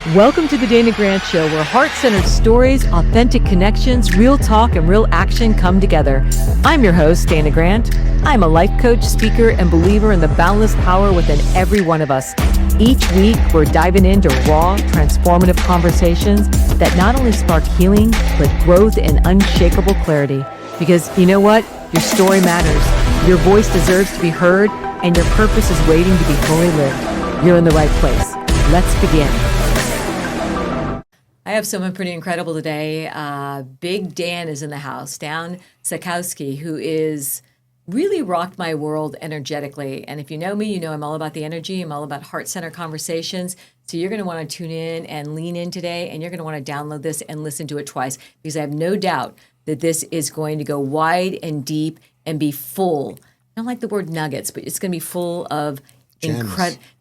Welcome to the Dana Grant Show, where heart-centered stories, authentic connections, real talk, and real action come together. I'm your host, Dana Grant. I'm a life coach, speaker, and believer in the boundless power within every one of us. Each week, we're diving into raw, transformative conversations that not only spark healing, but growth and unshakable clarity. Because you know what? Your story matters. Your voice deserves to be heard, and your purpose is waiting to be fully lived. You're in the right place. Let's begin. I have someone pretty incredible today. Big Dan is in the house. Dan Sachkowsky, who is really rocked my world energetically. And if you know me, you know I'm all about the energy. I'm all about heart-centered conversations. So you're going to want to tune in and lean in today, and you're going to want to download this and listen to it twice, because I have no doubt that this is going to go wide and deep and be full. I don't like the word nuggets, but it's going to be full of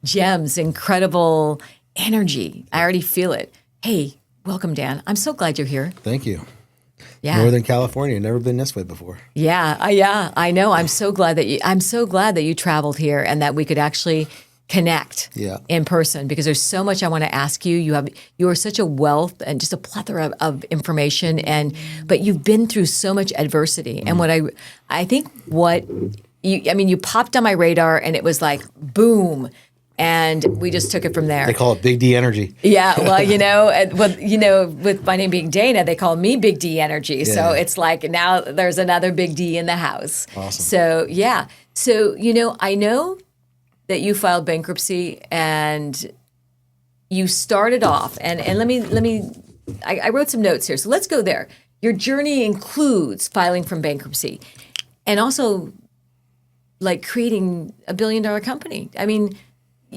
gems, incredible energy. I already feel it. Hey, welcome, Dan. I'm so glad you're here. Thank you. Yeah. Northern California, never been this way before. Yeah, I know. I'm so glad that you traveled here and that we could actually connect in person, because there's so much I want to ask you. You are such a wealth and just a plethora of information, but you've been through so much adversity. And you popped on my radar, and it was like boom. And we just took it from there. They call it Big D energy. Yeah, well, with my name being Dana, they call me Big D energy. Yeah. So it's like now there's another Big D in the house. Awesome. So yeah, I know that you filed bankruptcy and you started off, and I wrote some notes here, so let's go there. Your journey includes filing from bankruptcy, and also like creating a $1 billion company. I mean,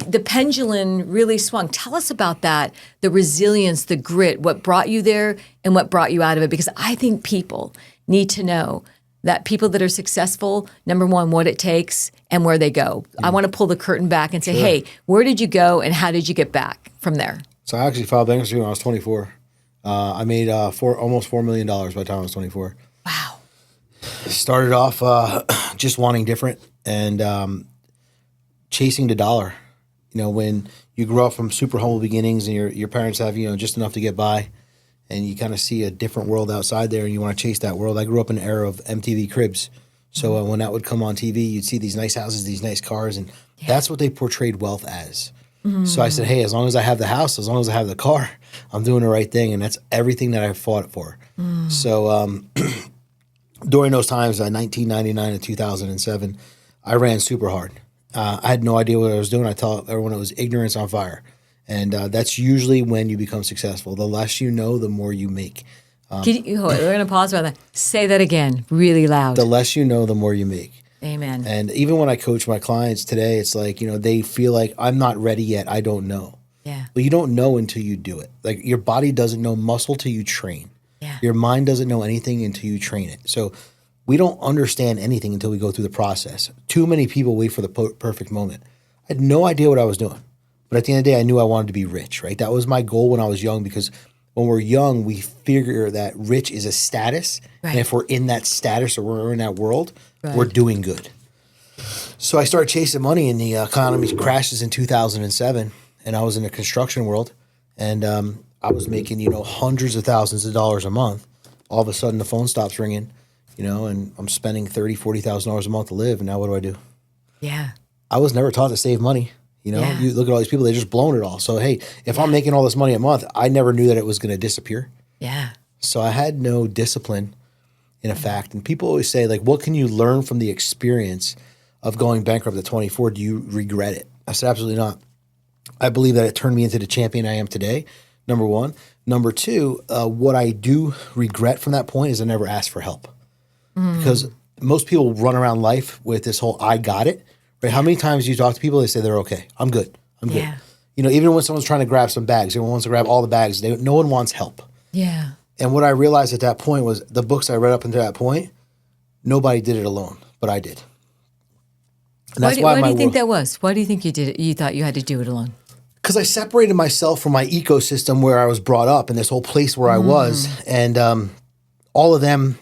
the pendulum really swung. Tell us about that, the resilience, the grit, what brought you there and what brought you out of it. Because I think people need to know that people that are successful, number one, what it takes and where they go. I want to pull the curtain back and say, hey, where did you go and how did you get back from there? So I actually filed bankruptcy when I was 24. I made almost $4 million by the time I was 24. Wow. Started off just wanting different and chasing the dollar. You know, when you grow up from super humble beginnings and your parents have, just enough to get by, and you kind of see a different world outside there and you want to chase that world. I grew up in an era of MTV Cribs. So when that would come on TV, you'd see these nice houses, these nice cars, and that's what they portrayed wealth as. Mm-hmm. So I said, hey, as long as I have the house, as long as I have the car, I'm doing the right thing. And that's everything that I fought for. Mm. So during those times, 1999 and 2007, I ran super hard. I had no idea what I was doing. I tell everyone it was ignorance on fire. And that's usually when you become successful. The less you know, the more you make. We're going to pause about that. Say that again, really loud. The less you know, the more you make. Amen. And even when I coach my clients today, it's like, they feel like I'm not ready yet. I don't know. Yeah. Well, you don't know until you do it. Like your body doesn't know muscle till you train. Yeah. Your mind doesn't know anything until you train it. So we don't understand anything until we go through the process. Too many people wait for the perfect moment. I had no idea what I was doing. But at the end of the day, I knew I wanted to be rich, right? That was my goal when I was young, because when we're young, we figure that rich is a status. Right. And if we're in that status or we're in that world, we're doing good. So I started chasing money, and the economy crashes in 2007. And I was in the construction world. And I was making, hundreds of thousands of dollars a month. All of a sudden, the phone stops ringing. And I'm spending $30,000, $40,000 a month to live. And now what do I do? Yeah. I was never taught to save money. You look at all these people, they just blown it all. So, hey, if I'm making all this money a month, I never knew that it was going to disappear. Yeah. So I had no discipline in effect. And people always say, like, what can you learn from the experience of going bankrupt at 24? Do you regret it? I said, absolutely not. I believe that it turned me into the champion I am today, number one. Number two, what I do regret from that point is I never asked for help. Because most people run around life with this whole I got it. Right? How many times do you talk to people, they say they're okay. I'm good. I'm good. Even when someone's trying to grab some bags, everyone wants to grab all the bags. No one wants help. Yeah. And what I realized at that point was the books I read up until that point, nobody did it alone, but I did. And that's why do you think that was? Why do you think you did it? You thought you had to do it alone? Because I separated myself from my ecosystem where I was brought up in this whole place where I was. And all of them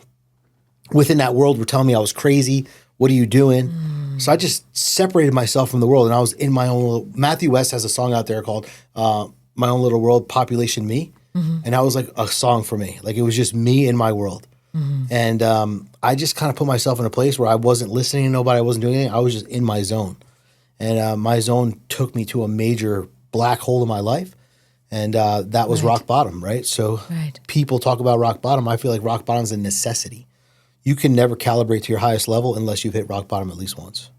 within that world were telling me I was crazy. What are you doing? So I just separated myself from the world, and I was in my own little. Matthew West has a song out there called my own little world, population me. And that was like a song for me. Like it was just me in my world. And I just kind of put myself in a place where I wasn't listening to nobody. I wasn't doing anything. I was just in my zone. And my zone took me to a major black hole in my life. And that was rock bottom, right? So people talk about rock bottom. I feel like rock bottom is a necessity. You can never calibrate to your highest level unless you've hit rock bottom at least once.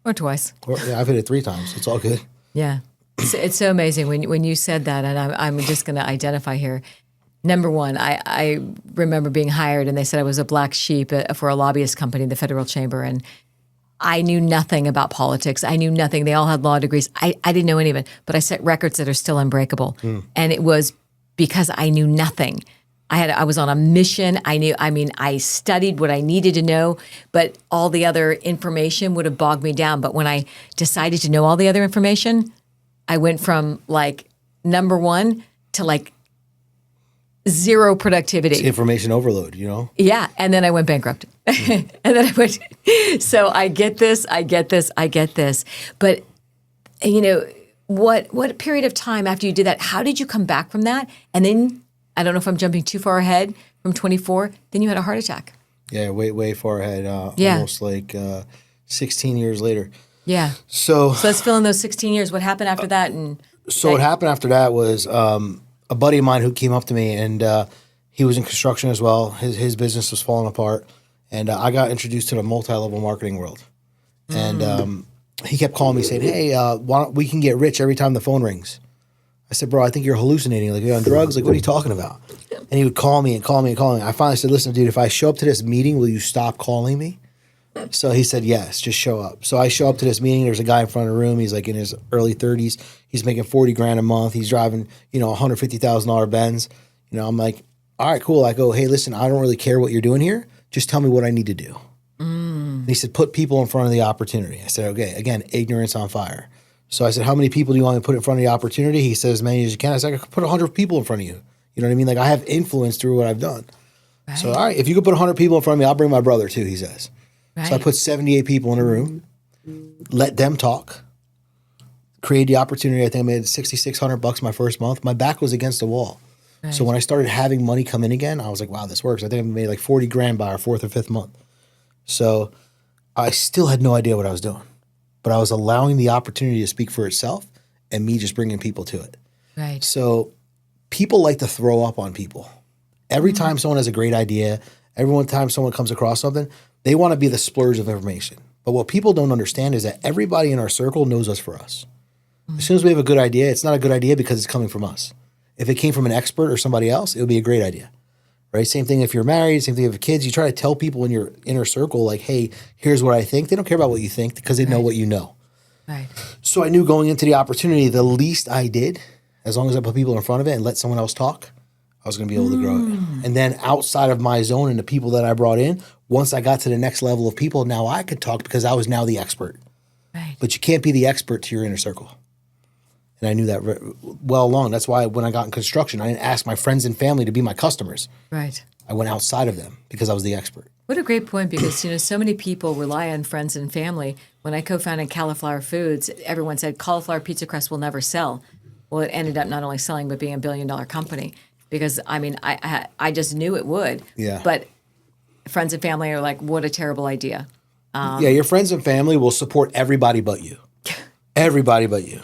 Or twice. I've hit it 3 times. It's all good. Yeah. It's so amazing when you said that, and I'm just going to identify here. Number one, I remember being hired, and they said I was a black sheep for a lobbyist company, the Federal Chamber, and I knew nothing about politics. I knew nothing. They all had law degrees. I didn't know any of it, but I set records that are still unbreakable, and it was because I knew nothing. I was on a mission. I studied what I needed to know, but all the other information would have bogged me down. But when I decided to know all the other information, I went from like number 1 to like 0 productivity. It's information overload, you know? Yeah. And then I went bankrupt. And then I went, so I get this. But, you know, what period of time after you did that, how did you come back from that? And then, I don't know if I'm jumping too far ahead from 24, then you had a heart attack. Yeah, way far ahead. Almost like 16 years later. Yeah. So let's fill in those 16 years. What happened after that? What happened after that was a buddy of mine who came up to me, and he was in construction as well. His business was falling apart, and I got introduced to the multi-level marketing world. And he kept calling me saying, "Hey, we can get rich every time the phone rings." I said, "Bro, I think you're hallucinating. Like, you're on drugs? Like, what are you talking about?" And he would call me. I finally said, "Listen, dude, if I show up to this meeting, will you stop calling me?" So he said, "Yes, just show up." So I show up to this meeting. There's a guy in front of the room. He's like in his early 30s. He's making $40,000 a month. He's driving, $150,000 Benz. I'm like, "All right, cool." I go, "Hey, listen, I don't really care what you're doing here. Just tell me what I need to do." And he said, "Put people in front of the opportunity." I said, "Okay." Again, ignorance on fire. So I said, "How many people do you want me to put in front of the opportunity?" He said, "As many as you can." I said, "I could put 100 people in front of you." You know what I mean? Like, I have influence through what I've done. Right. So, all right, if you could put 100 people in front of me, I'll bring my brother too, he says. Right. So I put 78 people in a room, let them talk, create the opportunity. I think I made $6,600 my first month. My back was against the wall. Right. So when I started having money come in again, I was like, wow, this works. I think I made like $40,000 by our 4th or 5th month. So I still had no idea what I was doing, but I was allowing the opportunity to speak for itself and me just bringing people to it. Right. So people like to throw up on people. Every time someone has a great idea, every time someone comes across something, they want to be the splurge of information. But what people don't understand is that everybody in our circle knows us for us. As soon as we have a good idea, it's not a good idea because it's coming from us. If it came from an expert or somebody else, it would be a great idea, right? Same thing if you're married, same thing if you have kids. You try to tell people in your inner circle, like, hey, here's what I think. They don't care about what you think because they know what you know. Right. So I knew going into the opportunity, the least I did, as long as I put people in front of it and let someone else talk, I was going to be able to grow it. And then outside of my zone and the people that I brought in, once I got to the next level of people, now I could talk because I was now the expert. Right. But you can't be the expert to your inner circle. And I knew that well along. That's why when I got in construction, I didn't ask my friends and family to be my customers. Right. I went outside of them because I was the expert. What a great point, because so many people rely on friends and family. When I co-founded Cauliflower Foods, everyone said cauliflower pizza crust will never sell. Well, it ended up not only selling but being a billion-dollar company because I just knew it would. Yeah. But friends and family are like, what a terrible idea. Your friends and family will support everybody but you. Everybody but you.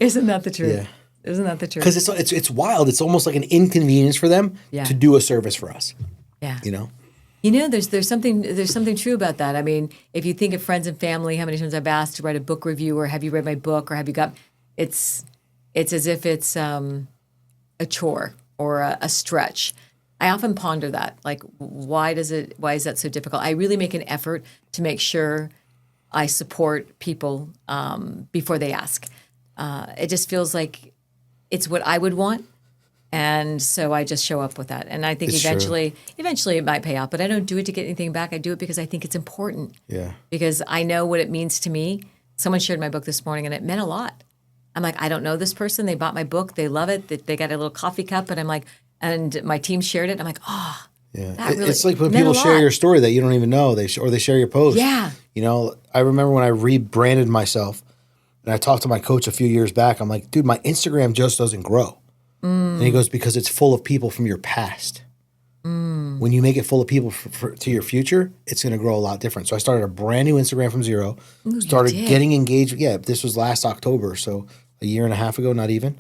Isn't that the truth? Yeah. Isn't that the truth? Because it's wild. It's almost like an inconvenience for them to do a service for us. Yeah. There's something true about that. I mean, if you think of friends and family, how many times I've asked to write a book review or have you read my book or have you got it's as if it's a chore or a stretch. I often ponder that. Like, why is that so difficult? I really make an effort to make sure I support people before they ask. It just feels like it's what I would want. And so I just show up with that. And I think eventually it might pay off. But I don't do it to get anything back. I do it because I think it's important. Yeah. Because I know what it means to me. Someone shared my book this morning and it meant a lot. I'm like, I don't know this person. They bought my book. They love it. They got a little coffee cup. And I'm like, and my team shared it. I'm like, oh, yeah. Really it's like when people share your story that you don't even know, or they share your post. Yeah. I remember when I rebranded myself, And I talked to my coach a few years back. I'm like, dude, my Instagram just doesn't grow. And he goes, because it's full of people from your past. When you make it full of people to your future, it's going to grow a lot different. So I started a brand new Instagram from zero, started getting engaged. Yeah, this was last October, so a year and a half ago, not even.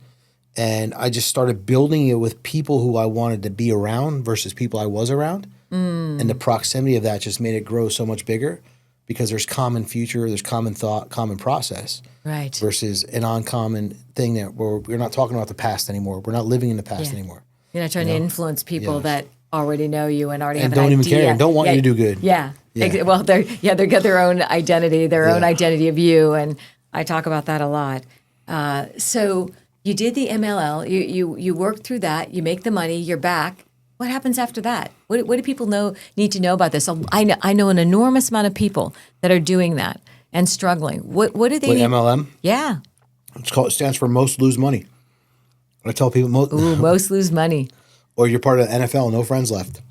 And I just started building it with people who I wanted to be around versus people I was around. And the proximity of that just made it grow so much bigger because there's common future, there's common thought, common process. Right. Versus an uncommon thing that we're not talking about the past anymore. We're not living in the past anymore. You're not trying to influence people that already know you and already have an don't idea. even care and don't want you to do good. Yeah. Well, they've got their own identity, own identity of you, and I talk about that a lot. So you did the MLL. You worked through that. You make the money. You're back. What happens after that? What do people need to know about this? I know an enormous amount of people that are doing that and struggling. What do they? With MLM? Yeah. It stands for most lose money. I tell people most lose money. Or you're part of the NFL, no friends left.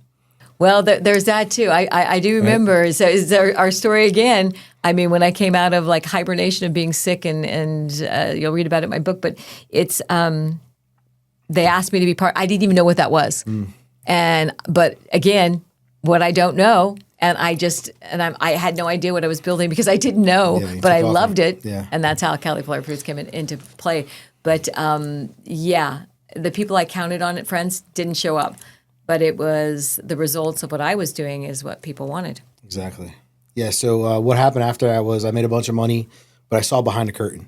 Well, there's that too. I do remember. Right. So is our story again. I mean, when I came out of like hibernation of being sick, and you'll read about it in my book. But it's they asked me to be part. I didn't even know what that was. But again, what I don't know, and I had no idea what I was building because I didn't know, but I loved it, and that's how Cali Flora Foods came into play. But the people I counted on at friends didn't show up, but it was the results of what I was doing is what people wanted. Exactly. Yeah. So what happened after that was I made a bunch of money, but I saw behind the curtain.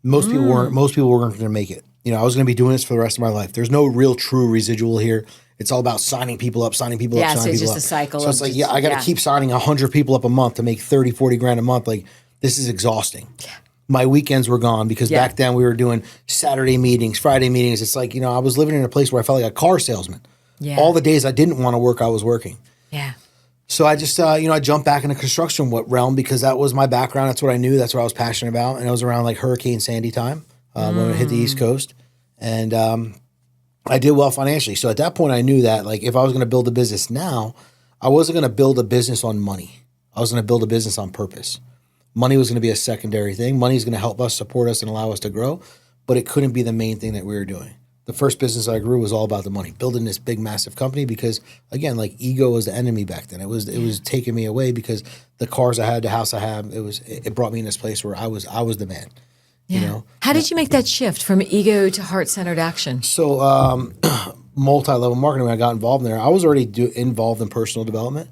Most people weren't going to make it. I was going to be doing this for the rest of my life. There's no real true residual here. It's all about signing people up, signing people up, signing people up. Yeah, it's just a cycle. So it's like, I got to keep signing 100 people up a month to make 30, 40 grand a month. Like, this is exhausting. Yeah. My weekends were gone because back then we were doing Saturday meetings, Friday meetings. It's like, I was living in a place where I felt like a car salesman. Yeah. All the days I didn't want to work, I was working. Yeah. So I just, I jumped back in the construction realm because that was my background. That's what I knew. That's what I was passionate about. And it was around like Hurricane Sandy time when it hit the East Coast. And I did well financially. So at that point, I knew that like if I was going to build a business now, I wasn't going to build a business on money. I was going to build a business on purpose. Money was going to be a secondary thing. Money is going to help us, support us, and allow us to grow. But it couldn't be the main thing that we were doing. The first business I grew was all about the money, building this big, massive company because, again, like ego was the enemy back then. It was taking me away because the cars I had, the house I had, it brought me in this place where I was the man. Yeah. How did you make that shift from ego to heart-centered action? So multi-level marketing, when I got involved in there, I was already involved in personal development,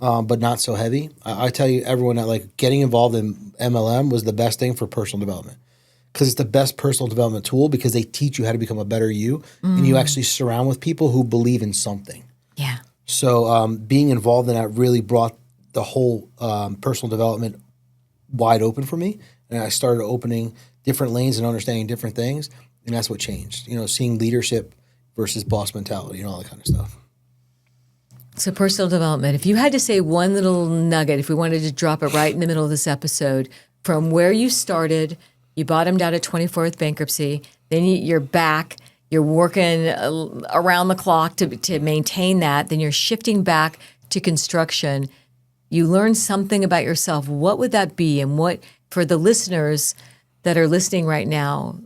but not so heavy. I tell you, everyone that like getting involved in MLM was the best thing for personal development because it's the best personal development tool because they teach you how to become a better you and you actually surround with people who believe in something. Yeah. So being involved in that really brought the whole personal development wide open for me. And I started opening different lanes and understanding different things. And that's what changed, seeing leadership versus boss mentality and all that kind of stuff. So personal development, if you had to say one little nugget, if we wanted to drop it right in the middle of this episode, from where you started, you bottomed out at 24th bankruptcy, then you're back, you're working around the clock to maintain that, then you're shifting back to construction, you learn something about yourself. What would that be? And what, for the listeners that are listening right now,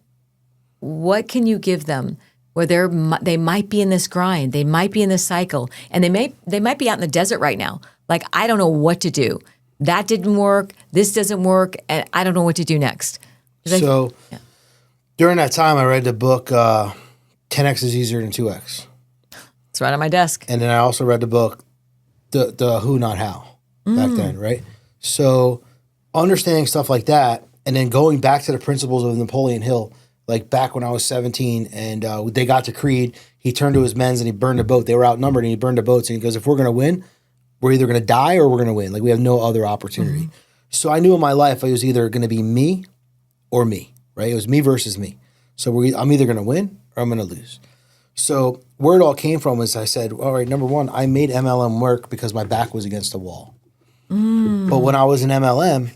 what can you give them where they might be in this grind, they might be in this cycle, and they might be out in the desert right now. Like, I don't know what to do. That didn't work. This doesn't work, and I don't know what to do next. During that time, I read the book 10X is Easier Than 2X. It's right on my desk. And then I also read the book the Who Not How back then, right? So understanding stuff like that, and then going back to the principles of Napoleon Hill, like back when I was 17 and they got to Creed, he turned to his men's and he burned a boat. They were outnumbered and he burned the boats. And he goes, if we're going to win, we're either going to die or we're going to win. Like we have no other opportunity. So I knew in my life I was either going to be me or me, right? It was me versus me. So I'm either going to win or I'm going to lose. So where it all came from is I said, all right, number one, I made MLM work because my back was against the wall. But when I was in MLM,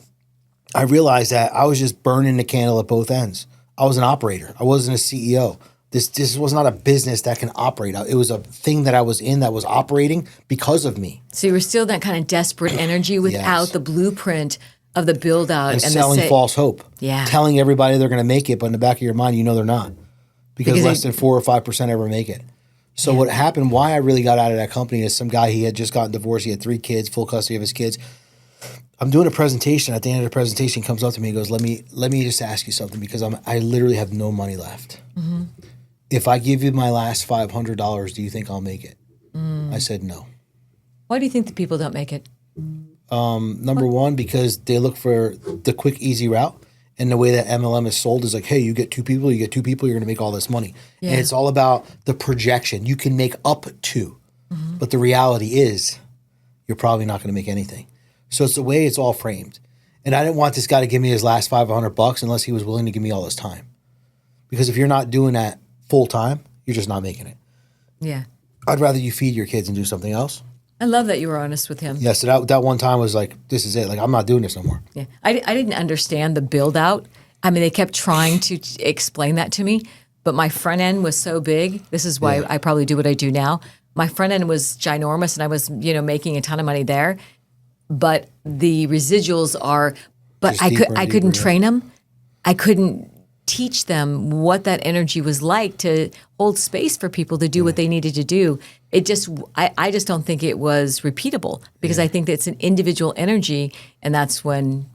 I realized that I was just burning the candle at both ends. I was an operator. I wasn't a CEO. This was not a business that can operate. It was a thing that I was in that was operating because of me. So you were still that kind of desperate energy without the blueprint of the build out and and selling false hope. Yeah. Telling everybody they're going to make it, but in the back of your mind, you know they're not. Because less than 4 or 5% ever make it. So what happened, why I really got out of that company is some guy, he had just gotten divorced. He had 3 kids, full custody of his kids. I'm doing a presentation. At the end of the presentation, he comes up to me and goes, let me just ask you something because I literally have no money left. Mm-hmm. If I give you my last $500, do you think I'll make it? I said no. Why do you think the people don't make it? Number one, because they look for the quick, easy route. And the way that MLM is sold is like, hey, you get 2 people, you're going to make all this money. Yeah. And it's all about the projection. You can make up to, but the reality is you're probably not going to make anything. So it's the way it's all framed. And I didn't want this guy to give me his last $500 unless he was willing to give me all his time. Because if you're not doing that full time, you're just not making it. Yeah. I'd rather you feed your kids and do something else. I love that you were honest with him. Yeah, so that one time was like, this is it. Like, I'm not doing this no more. Yeah, I didn't understand the build out. I mean, they kept trying to explain that to me, but my front end was so big. This is why I probably do what I do now. My front end was ginormous, and I was, making a ton of money there. But the residuals are, but I couldn't train them. I couldn't teach them what that energy was like to hold space for people to do what they needed to do. It just, I just don't think it was repeatable because I think that it's an individual energy, and that's when,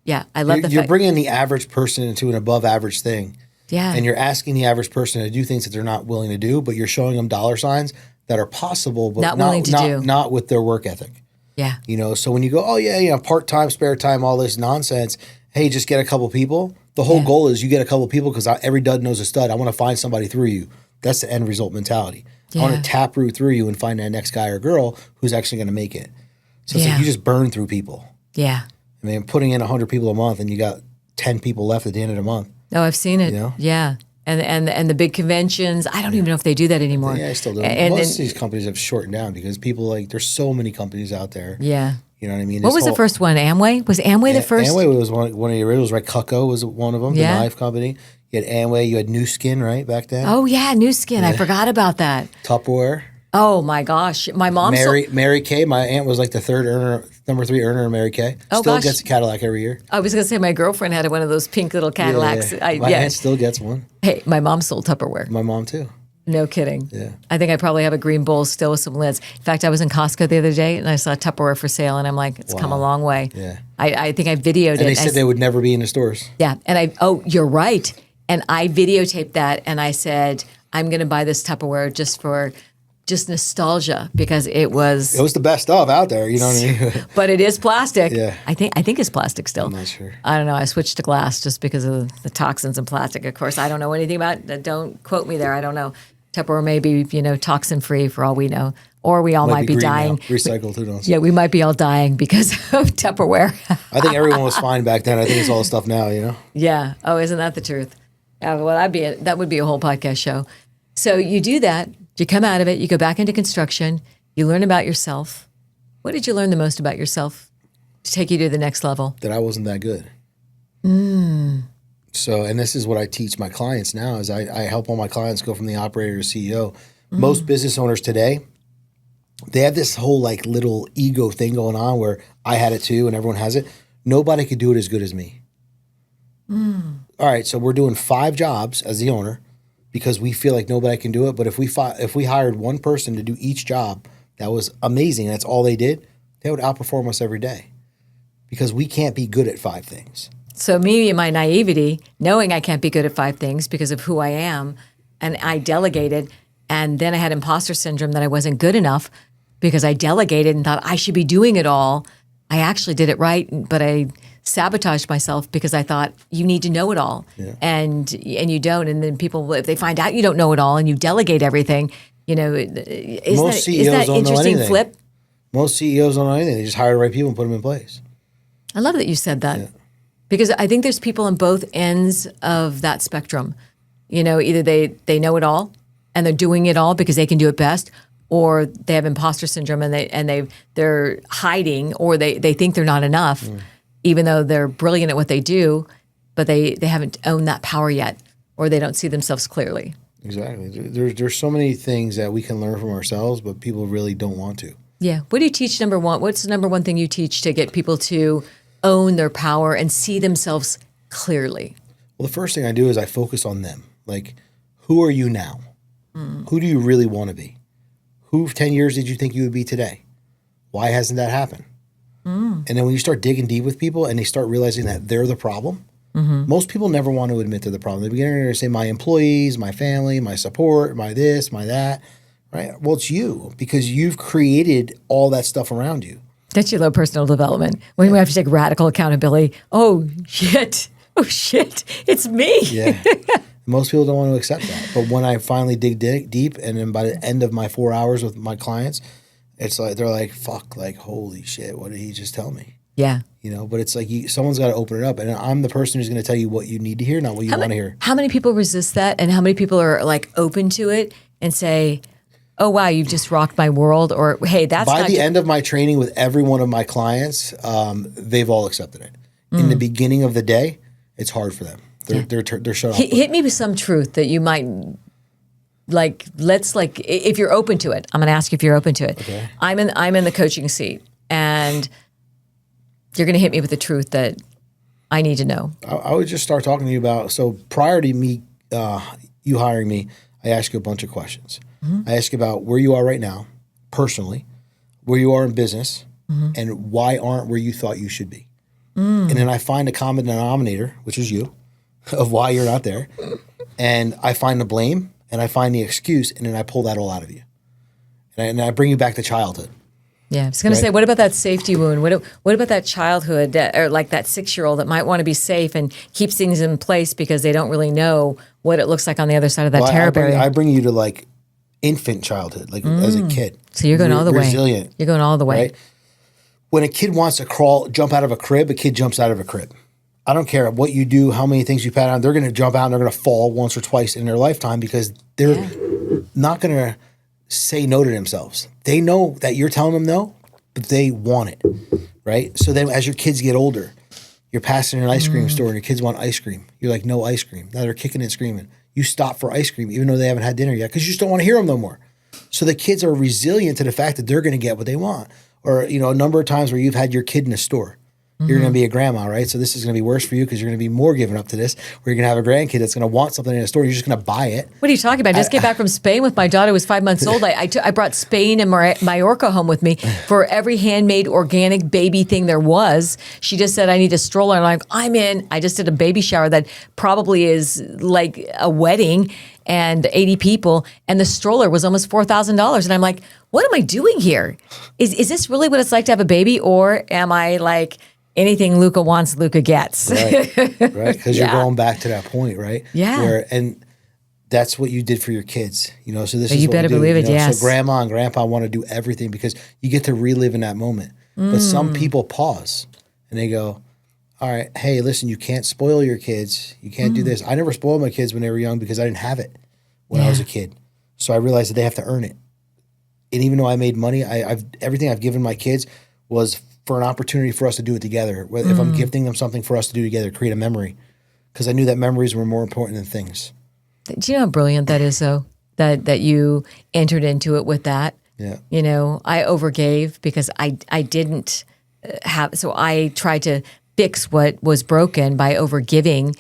I love the fact. You're bringing the average person into an above average thing. Yeah. And you're asking the average person to do things that they're not willing to do, but you're showing them dollar signs that are possible, but not with their work ethic. Yeah. So when you go, part-time, spare time, all this nonsense, hey, just get a couple people. The whole goal is you get a couple people because every dud knows a stud. I want to find somebody through you. That's the end result mentality. Yeah. I want to taproot through you and find that next guy or girl who's actually going to make it. So it's like you just burn through people. Yeah. I mean, putting in 100 people a month and you got 10 people left at the end of the month. Oh, I've seen it. Yeah. And the big conventions, I don't even know if they do that anymore. Yeah, I still do. Most of these companies have shortened down because people there's so many companies out there. Yeah. You know what I mean? What was the first one? Amway? Was Amway the first? Amway was one of the originals, right? Cutco was one of them, the knife company. You had Amway, you had New Skin, right, back then? Oh, yeah, New Skin. I forgot about that. Tupperware. Oh, my gosh. My mom Mary Kay. My aunt was like the number 3 earner of Mary Kay. Oh, still gets a Cadillac every year. I was going to say my girlfriend had one of those pink little Cadillacs. Yeah. My aunt still gets one. Hey, my mom sold Tupperware. My mom, too. No kidding. Yeah. I think I probably have a green bowl still with some lids. In fact, I was in Costco the other day and I saw Tupperware for sale, and I'm like, it's come a long way. Yeah. I think I videoed it. And they said they would never be in the stores. Yeah. And you're right. And I videotaped that and I said, I'm going to buy this Tupperware just for nostalgia because it was the best of out there, you know what I mean? But it is plastic. Yeah. I think it's plastic still. I'm not sure. I don't know. I switched to glass just because of the toxins in plastic. Of course, I don't know anything about it. Don't quote me there. I don't know. Tupperware may be, toxin free for all we know. Or we all might be dying. Recycled, who knows? Yeah, we might be all dying because of Tupperware. I think everyone was fine back then. I think it's all the stuff now, Yeah. Oh, isn't that the truth? Well, that would be a whole podcast show. So you do that. You come out of it. You go back into construction. You learn about yourself. What did you learn the most about yourself to take you to the next level? That I wasn't that good. So, and this is what I teach my clients now is I help all my clients go from the operator to CEO. Most business owners today, they have this whole little ego thing going on where I had it too and everyone has it. Nobody could do it as good as me. All right, so we're doing 5 jobs as the owner because we feel like nobody can do it. But if we hired one person to do each job that was amazing, that's all they did, they would outperform us every day because we can't be good at 5 things. So me and my naivety, knowing I can't be good at 5 things because of who I am, and I delegated, and then I had imposter syndrome that I wasn't good enough because I delegated and thought I should be doing it all. I actually did it right, but I sabotaged myself because I thought you need to know it all, and you don't. And then people, if they find out you don't know it all and you delegate everything, isn't that interesting flip? Most CEOs don't know anything. They just hire the right people and put them in place. I love that you said that because I think there's people on both ends of that spectrum. Either they know it all and they're doing it all because they can do it best, or they have imposter syndrome and they're hiding, or they think they're not enough. Even though they're brilliant at what they do, but they haven't owned that power yet, or they don't see themselves clearly. Exactly. There's so many things that we can learn from ourselves, but people really don't want to. Yeah. What do you teach, number one? What's the number one thing you teach to get people to own their power and see themselves clearly? Well, the first thing I do is I focus on them. Like, who are you now? Who do you really want to be? Who 10 years did you think you would be today? Why hasn't that happened? And then when you start digging deep with people and they start realizing that they're the problem, most people never want to admit they're the problem. They begin to say, my employees, my family, my support, my this, my that, right? Well, it's you because you've created all that stuff around you. That's your low personal development. When we have to take radical accountability. Oh, shit. Oh, shit. It's me. Yeah. Most people don't want to accept that. But when I finally dig deep, and then by the end of my 4 hours with my clients, it's like they're like, fuck, like, holy shit, what did he just tell me? Yeah. You know, but it's like someone's got to open it up. And I'm the person who's going to tell you what you need to hear, not what you want to hear. How many people resist that? And how many people are like open to it and say, oh, wow, you've just rocked my world? Or, hey, that's by the end of my training with every one of my clients, they've all accepted it. In the beginning of the day, it's hard for them. They're shut off. Hit me with some truth that you might like. Let's like if you're open to it. I'm going to ask you if you're open to it. Okay. I'm in the coaching seat, and you're going to hit me with the truth that I need to know. I would just start talking to you about. So prior to me, you hiring me, I asked you a bunch of questions. I asked you about where you are right now, personally, where you are in business, and why aren't where you thought you should be. And then I find a common denominator, which is you, of why you're not there. And I find the blame and I find the excuse, and then I pull that all out of you. And I bring you back to childhood. Yeah, I was going to say, what about that safety wound? What about that childhood, or like that 6-year-old that might want to be safe and keeps things in place because they don't really know what it looks like on the other side of that terror barrier? I bring you to like infant childhood, like as a kid. So you're going all the way. Resilient. You're going all the way. Right? When a kid wants to jump out of a crib, a kid jumps out of a crib. I don't care what you do, how many things you pat on. They're going to jump out and they're going to fall once or twice in their lifetime because they're not going to say no to themselves. They know that you're telling them no, but they want it, right? So then as your kids get older, you're passing an ice cream store and your kids want ice cream. You're like, no ice cream. Now they're kicking and screaming. You stop for ice cream even though they haven't had dinner yet because you just don't want to hear them no more. So the kids are resilient to the fact that they're going to get what they want. Or, you know, a number of times where you've had your kid in a store. You're going to be a grandma, right? So this is going to be worse for you because you're going to be more given up to this. Where you're going to have a grandkid that's going to want something in a store. You're just going to buy it. What are you talking about? I just came back from Spain with my daughter who was 5 months old. I brought Spain and Mallorca home with me for every handmade organic baby thing there was. She just said, I need a stroller. And I'm in. I just did a baby shower that probably is like a wedding and 80 people. And the stroller was almost $4,000. And I'm like, what am I doing here? Is this really what it's like to have a baby? Or am I like... anything Luca wants, Luca gets. Right, because you're going back to that point, right? Yeah. And that's what you did for your kids, you know. So this is you what better we do, believe it. you know? Yes. So grandma and grandpa want to do everything because you get to relive in that moment. But some people pause and they go, "All right, hey, listen, you can't spoil your kids. You can't do this." I never spoiled my kids when they were young because I didn't have it when I was a kid. So I realized that they have to earn it. And even though I made money, everything I've given my kids was for an opportunity for us to do it together. If I'm gifting them something for us to do together, create a memory. Because I knew that memories were more important than things. Do you know how brilliant that is, though? That you entered into it with that? Yeah. You know, I overgave because I didn't have, so I tried to fix what was broken by overgiving.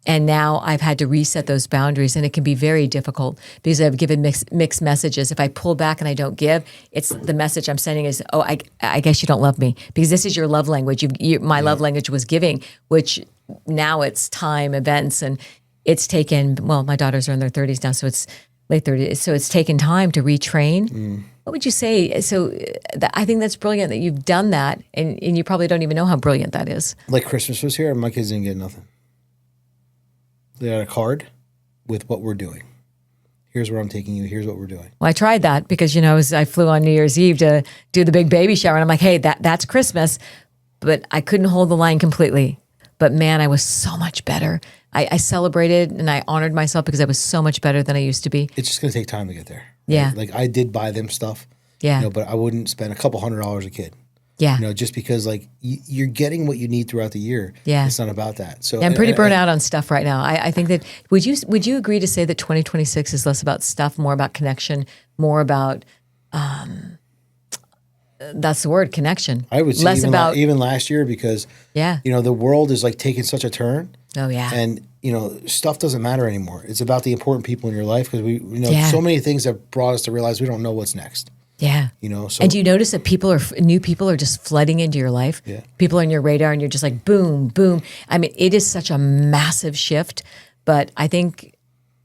And now I've had to reset those boundaries, and it can be very difficult because I've given mixed messages. If I pull back and I don't give, it's the message I'm sending is, oh, I guess you don't love me because this is your love language. My love language was giving, which now it's time, events, and it's taken, well, my daughters are in their 30s now, so it's late 30s. So it's taken time to retrain. What would you say? So I think that's brilliant that you've done that, and you probably don't even know how brilliant that is. Like Christmas was here, and my kids didn't get nothing. They got a card with what we're doing. Here's where I'm taking you. Here's what we're doing. Well, I tried that because, you know, I flew on New Year's Eve to do the big baby shower. And I'm like, hey, that's Christmas. But I couldn't hold the line completely. But man, I was so much better. I celebrated and I honored myself because I was so much better than I used to be. It's just going to take time to get there. Yeah. Right? Like I did buy them stuff. Yeah. You know, but I wouldn't spend a couple $100 a kid. Yeah. You know, just because like you're getting what you need throughout the year. Yeah. It's not about that. So yeah, I'm pretty burnt out on stuff right now. I think that would you agree to say that 2026 is less about stuff, more about connection, more about That's the word, connection. I would say less about even last year because, yeah. the world is like taking such a turn. Oh yeah. And, stuff doesn't matter anymore. It's about the important people in your life because Yeah. so many things have brought us to realize we don't know what's next. Yeah. So. And do you notice that new people are just flooding into your life? Yeah. People on your radar and you're just like, boom, boom. I mean, it is such a massive shift, but I think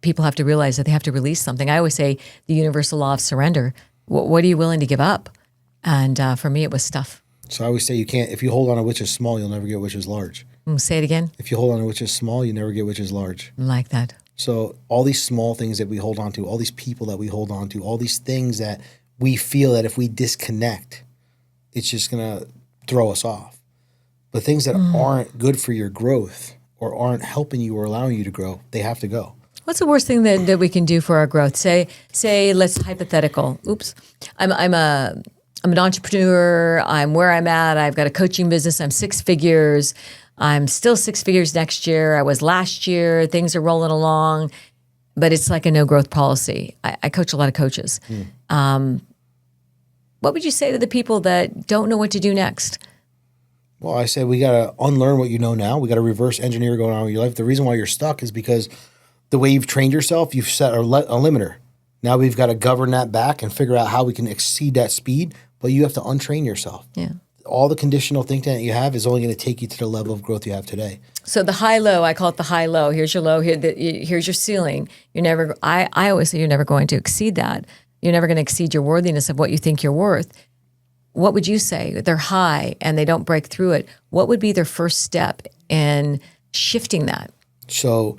people have to realize that they have to release something. I always say the universal law of surrender. What are you willing to give up? And for me, it was stuff. So I always say if you hold on to which is small, you'll never get which is large. Say it again. If you hold on to which is small, you never get which is large. I like that. So all these small things that we hold on to, all these people that we hold on to, all these things that we feel that if we disconnect, it's just going to throw us off. But things that aren't good for your growth or aren't helping you or allowing you to grow, they have to go. What's the worst thing that we can do for our growth? Say, let's hypothetical. Oops, I'm an entrepreneur. I'm where I'm at. I've got a coaching business. I'm 6 figures. I'm still 6 figures next year. I was last year. Things are rolling along, but it's like a no growth policy. I coach a lot of coaches. What would you say to the people that don't know what to do next? Well, I say we got to unlearn what you know now. We got to reverse engineer going on with your life. The reason why you're stuck is because the way you've trained yourself, you've set a limiter. Now we've got to govern that back and figure out how we can exceed that speed, but you have to untrain yourself. Yeah. All the conditional thinking that you have is only going to take you to the level of growth you have today. So the high-low, I call it the high-low. Here's your low, here's your ceiling. I always say you're never going to exceed that. You're never going to exceed your worthiness of what you think you're worth. What would you say? They're high and they don't break through it. What would be their first step in shifting that? So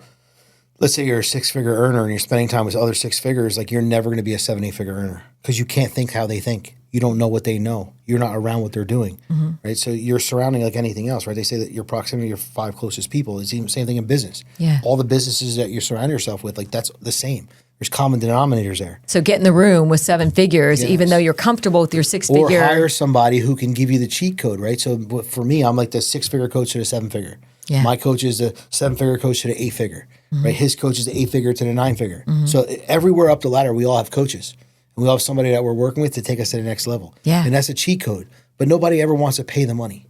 let's say you're a 6-figure earner and you're spending time with other 6 figures, like you're never going to be a 7, 8-figure earner because you can't think how they think. You don't know what they know. You're not around what they're doing, right? So you're surrounding like anything else, right? They say that your proximity to your 5 closest people is the same thing in business. Yeah. All the businesses that you surround yourself with, like that's the same. There's common denominators there. So get in the room with 7 figures, Yes. even though you're comfortable with your 6-figure. Or hire somebody who can give you the cheat code, right? So for me, I'm like the 6-figure coach to the 7-figure. Yeah. My coach is the 7-figure coach to the 8-figure, right? His coach is the 8-figure to the 9-figure. So everywhere up the ladder, we all have coaches. And we all have somebody that we're working with to take us to the next level. Yeah. And that's a cheat code. But nobody ever wants to pay the money.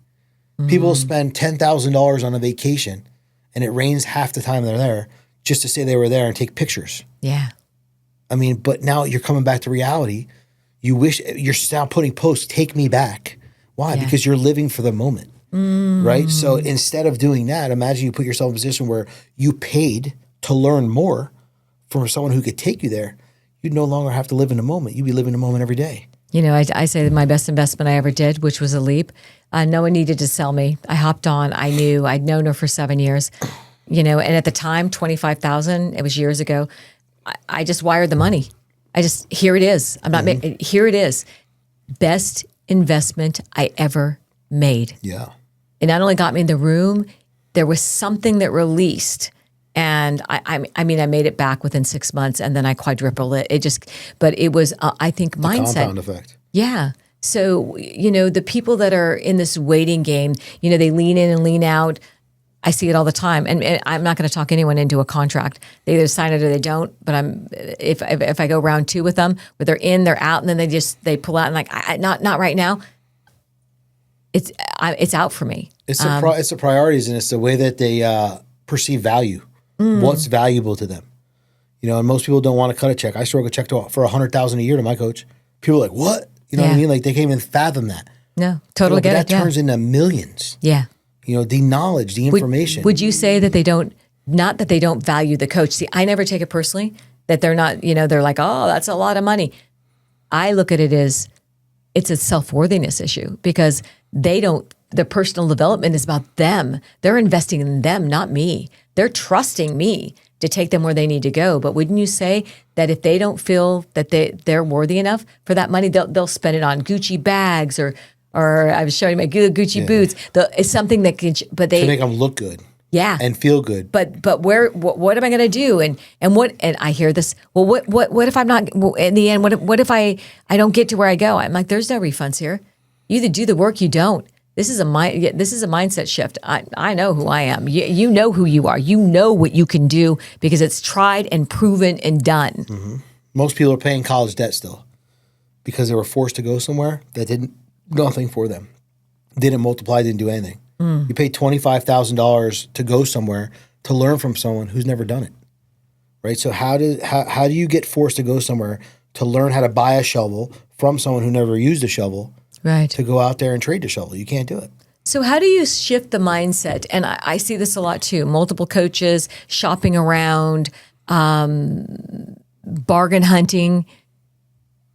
People spend $10,000 on a vacation and it rains half the time they're there just to say they were there and take pictures. Yeah. I mean, but now you're coming back to reality. You wish you're now putting posts, take me back. Why? Yeah. Because you're living for the moment, right? So instead of doing that, imagine you put yourself in a position where you paid to learn more from someone who could take you there. You'd no longer have to live in the moment. You'd be living the moment every day. You know, I say that my best investment I ever did, which was a leap. No one needed to sell me. I hopped on. I knew. I'd known her for 7 years. And at the time, $25,000. It was years ago. I just wired the money. Here it is. I'm not here it is. Best investment I ever made. Yeah. It not only got me in the room, there was something that released. And I mean, I made it back within 6 months, and then I quadrupled it. But it was, I think, mindset. Compound effect. Yeah. So, the people that are in this waiting game, they lean in and lean out. I see it all the time, and I'm not going to talk anyone into a contract. They either sign it or they don't. But if I go round 2 with them, where they're in, they're out, and then they pull out and like, not right now. It's out for me. It's the priorities, and it's the way that they perceive value. What's valuable to them, and most people don't want to cut a check. I stroke a check for $100,000 a year to my coach. People are like, what? You know what I mean? Like they can't even fathom that. No, totally get it. That turns into millions. Yeah. The knowledge, the information. Would you say that they don't, not that they don't value the coach? See, I never take it personally that they're not, they're like, oh, that's a lot of money. I look at it as it's a self-worthiness issue because the personal development is about them. They're investing in them, not me. They're trusting me to take them where they need to go. But wouldn't you say that if they don't feel that they're worthy enough for that money, they'll spend it on Gucci bags or I was showing my Gucci boots. It's something that can, but they to make them look good. Yeah. And feel good. But what am I going to do? And I hear this. Well, what if I'm not in the end? What if I don't get to where I go? I'm like, there's no refunds here. You either do the work, you don't. This is a mindset shift. I know who I am. You know who you are. You know what you can do because it's tried and proven and done. Most people are paying college debt still because they were forced to go somewhere that nothing for them. Didn't multiply, didn't do anything. You pay $25,000 to go somewhere to learn from someone who's never done it, right? So how do you get forced to go somewhere to learn how to buy a shovel from someone who never used a shovel, right, to go out there and trade the shovel? You can't do it. So how do you shift the mindset? And I see this a lot too. Multiple coaches, shopping around, bargain hunting,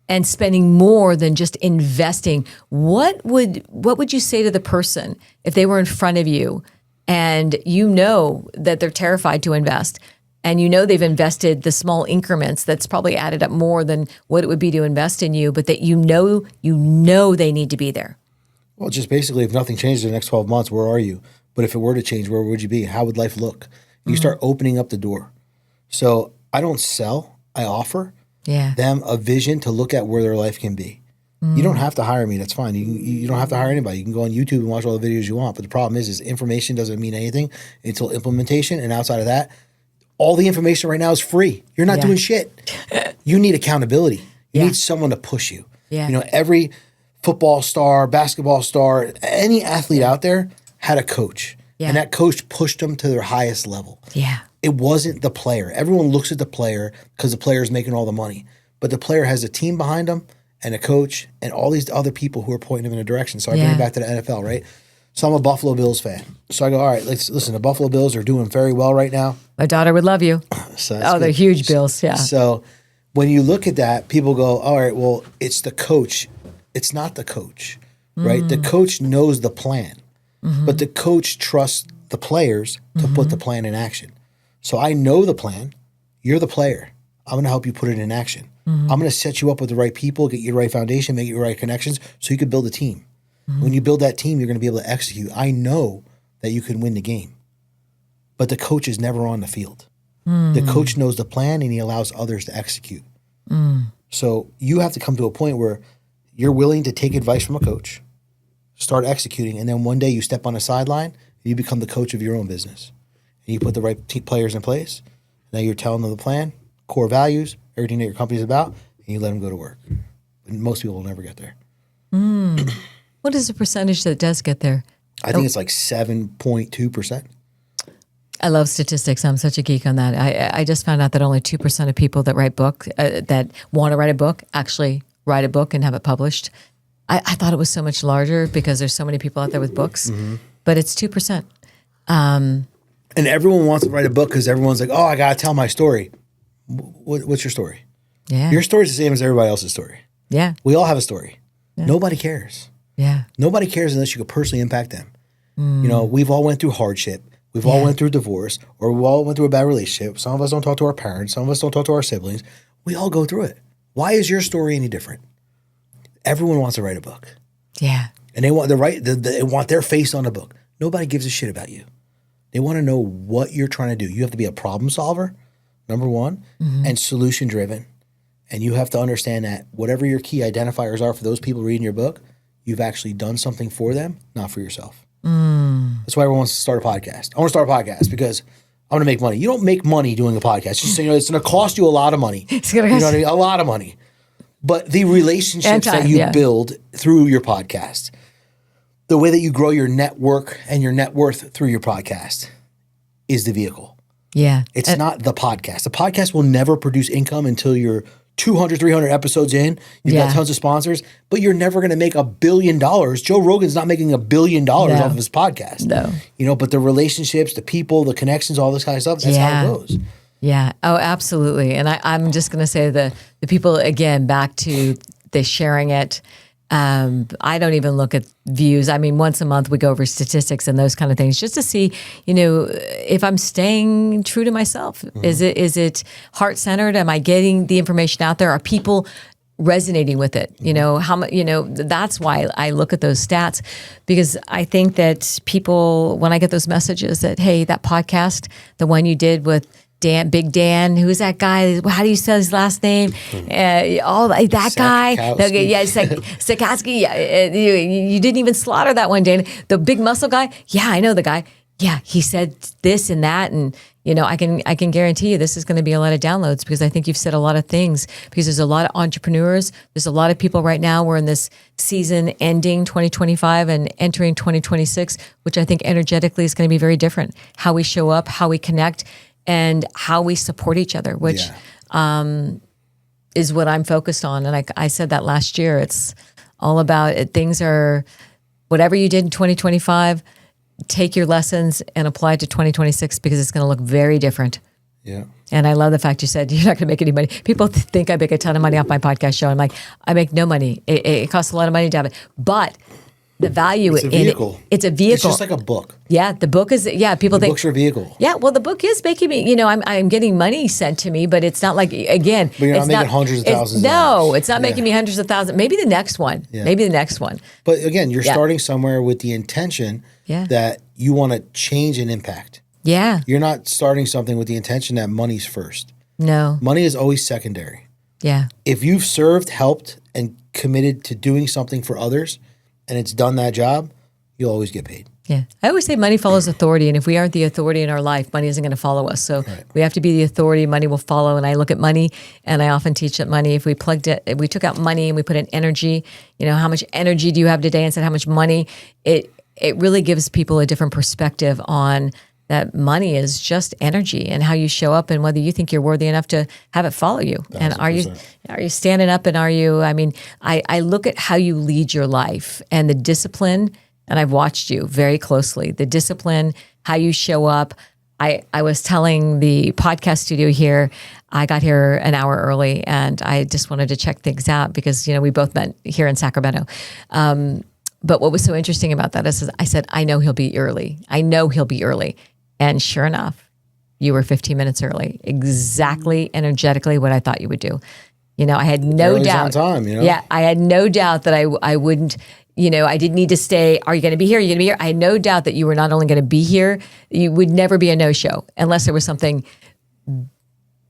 and spending more than just investing. What would you say to the person if they were in front of you and you know that they're terrified to invest and you know they've invested the small increments that's probably added up more than what it would be to invest in you, but that you know they need to be there? Well, just basically, if nothing changes in the next 12 months, where are you? But if it were to change, where would you be? How would life look? You start opening up the door. So I don't sell, I offer them a vision to look at where their life can be. You don't have to hire me. That's fine. You don't have to hire anybody. You can go on YouTube and watch all the videos you want. But the problem is information doesn't mean anything until implementation. And outside of that, all the information right now is free. You're not doing shit. You need accountability. You need someone to push you. Yeah. You know, every football star, basketball star, any athlete out there had a coach. Yeah. And that coach pushed them to their highest level. Yeah. It wasn't the player. Everyone looks at the player because the player is making all the money. But the player has a team behind him and a coach and all these other people who are pointing him in a direction. So I bring it back to the NFL, right? So I'm a Buffalo Bills fan. So I go, all right, listen, the Buffalo Bills are doing very well right now. My daughter would love you. So they're huge Bills, yeah. So when you look at that, people go, all right, well, it's the coach. It's not the coach, right? The coach knows the plan, but the coach trusts the players to put the plan in action. So I know the plan. You're the player. I'm going to help you put it in action. I'm going to set you up with the right people, get you the right foundation, make you the right connections so you can build a team. When you build that team, you're going to be able to execute. I know that you can win the game, but the coach is never on the field. The coach knows the plan and he allows others to execute. So you have to come to a point where you're willing to take advice from a coach, start executing, and then one day you step on a sideline and you become the coach of your own business. And you put the right players in place. Now you're telling them the plan, core values, everything that your company's about, and you let them go to work. And most people will never get there. What is the percentage that does get there? I think it's like 7.2%. I love statistics. I'm such a geek on that. I just found out that only 2% of people that write book that want to write a book actually write a book and have it published. I thought it was so much larger because there's so many people out there with books, but it's 2%. And everyone wants to write a book because everyone's like, oh, I got to tell my story. What's your story? Yeah. Your story's the same as everybody else's story. Yeah. We all have a story. Yeah. Nobody cares. Yeah. Nobody cares unless you could personally impact them. You know, we've all went through hardship. We've all went through divorce, or we all went through a bad relationship. Some of us don't talk to our parents. Some of us don't talk to our siblings. We all go through it. Why is your story any different? Everyone wants to write a book. Yeah. And they want they want their face on the book. Nobody gives a shit about you. They want to know what you're trying to do. You have to be a problem solver, number one, and solution driven. And you have to understand that whatever your key identifiers are for those people reading your book, you've actually done something for them, not for yourself. That's why everyone wants to start a podcast. I want to start a podcast because I want to make money. You don't make money doing a podcast. Just so you know, it's going to cost you a lot of money. It's going to cost you know what I mean? A lot of money. But the relationships that you build through your podcast, the way that you grow your network and your net worth through your podcast is the vehicle. Yeah. It's not the podcast. The podcast will never produce income until you're 200, 300 episodes in. You've got tons of sponsors, but you're never going to make $1 billion. Joe Rogan's not making $1 billion off of his podcast. No. You know, but the relationships, the people, the connections, all this kind of stuff, that's how it goes. Yeah. Oh, absolutely. And I'm just going to say the people, again, back to the sharing it. I don't even look at views. I mean, once a month we go over statistics and those kind of things just to see, you know, if I'm staying true to myself. Is it heart-centered? Am I getting the information out there? Are people resonating with it? You know, how much, you know, that's why I look at those stats, because I think that people, when I get those messages that, hey, that podcast, the one you did with Big Dan, who's that guy? How do you say his last name? All that guy. Sachkowsky. Yeah, Sachkowsky. Yeah, you didn't even slaughter that one, Dan. The big muscle guy. Yeah, I know the guy. yeah, he said this and that, and I can guarantee you this is going to be a lot of downloads because I think you've said a lot of things. Because there's a lot of entrepreneurs, there's a lot of people right now. We're in this season ending 2025 and entering 2026, which I think energetically is going to be very different. How we show up, how we connect, and how we support each other, which is what I'm focused on. And I said that last year. It's all about it. Things are whatever you did in 2025. Take your lessons and apply it to 2026 because it's going to look very different. Yeah. And I love the fact you said you're not going to make any money. People think I make a ton of money off my podcast show. I'm like, I make no money. It costs a lot of money to have it. But the value It's a vehicle. It's a vehicle. It's just like a book. Yeah, the book is, people think. Book's your vehicle. Yeah, well, the book is making me, I'm getting money sent to me, but it's not like, again. But you're not making hundreds of thousands of dollars. No, it's not making me hundreds of thousands. Maybe the next one. Yeah. Maybe the next one. But again, you're starting somewhere with the intention that you want to change and impact. Yeah. You're not starting something with the intention that money's first. No. Money is always secondary. Yeah. If you've served, helped, and committed to doing something for others, and it's done that job, you'll always get paid. Yeah. I always say money follows authority. And if we aren't the authority in our life, money isn't going to follow us. So we have to be the authority. Money will follow. And I look at money and I often teach that money, if we took out money and we put in energy, how much energy do you have today instead of how much money, it really gives people a different perspective on that money is just energy and how you show up and whether you think you're worthy enough to have it follow you. 1,000%. And are you standing up and I look at how you lead your life and the discipline. And I've watched you very closely. The discipline, how you show up. I was telling the podcast studio here, I got here an hour early and I just wanted to check things out because, we both met here in Sacramento. But what was so interesting about that is I said, I know he'll be early. And sure enough, you were 15 minutes early. Exactly energetically what I thought you would do. I had no Early's doubt. on time, Yeah, I had no doubt that I wouldn't. I didn't need to stay. Are you going to be here? Are you going to be here? I had no doubt that you were not only going to be here, you would never be a no-show unless there was something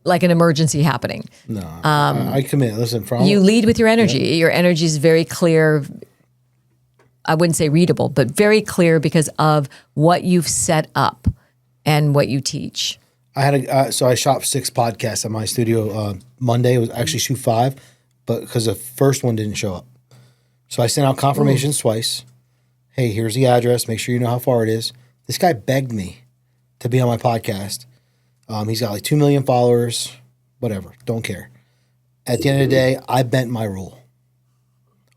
like an emergency happening. No, I commit. Listen, you lead with your energy. Yeah. Your energy is very clear. I wouldn't say readable, but very clear because of what you've set up and what you teach. I shot 6 podcasts at my studio Monday. It was actually shoot 5, but because the first one didn't show up. So I sent out confirmations twice. Hey, here's the address. Make sure you know how far it is. This guy begged me to be on my podcast. He's got like 2 million followers, whatever. Don't care. At the end of the day, I bent my rule.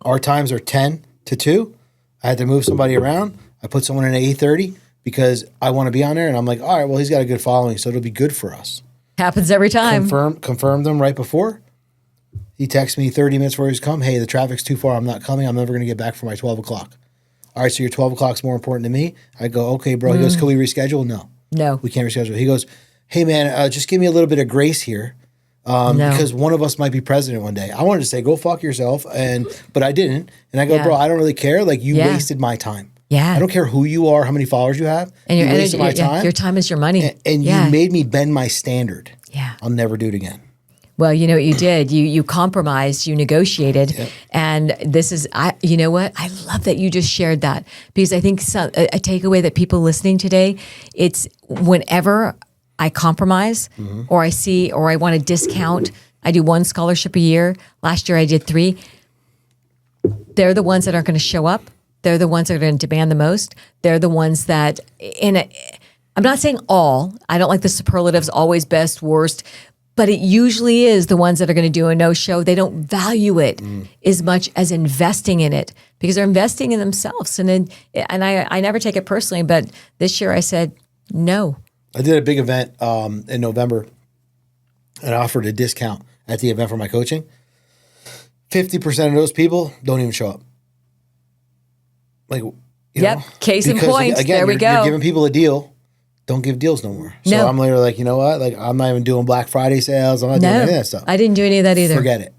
Our times are 10 to 2. I had to move somebody around. I put someone in at 8:30 because I want to be on there. And I'm like, all right, well, he's got a good following, so it'll be good for us. Happens every time. Confirm them right before. He texts me 30 minutes before he's come. Hey, the traffic's too far. I'm not coming. I'm never going to get back for my 12 o'clock. All right, so your 12 o'clock's more important to me. I go, okay, bro. He goes, can we reschedule? No, we can't reschedule. He goes, hey, man, just give me a little bit of grace here because one of us might be president one day. I wanted to say, go fuck yourself, but I didn't. And I go, bro, I don't really care. Like, you wasted my time. Yeah. I don't care who you are, how many followers you have. And your you energy, wasted my time. Your time is your money. And you made me bend my standard. Yeah. I'll never do it again. Well, you know what you did? You compromised, you negotiated. Yep. And this is, you know what? I love that you just shared that because I think a takeaway that people listening today, it's whenever I compromise or I see, or I want to discount, I do 1 scholarship a year. Last year I did 3. They're the ones that aren't going to show up. They're the ones that are going to demand the most. They're the ones that, I'm not saying all, I don't like the superlatives, always best, worst, but it usually is the ones that are going to do a no-show. They don't value it as much as investing in it because they're investing in themselves. And I never take it personally, but this year I said no. I did a big event in November and I offered a discount at the event for my coaching. 50% of those people don't even show up. Like, you know, case in point. Again, there we go. You're giving people a deal. Don't give deals no more. So I'm literally like, you know what? Like, I'm not even doing Black Friday sales. I'm not doing any of that stuff. I didn't do any of that either. Forget it.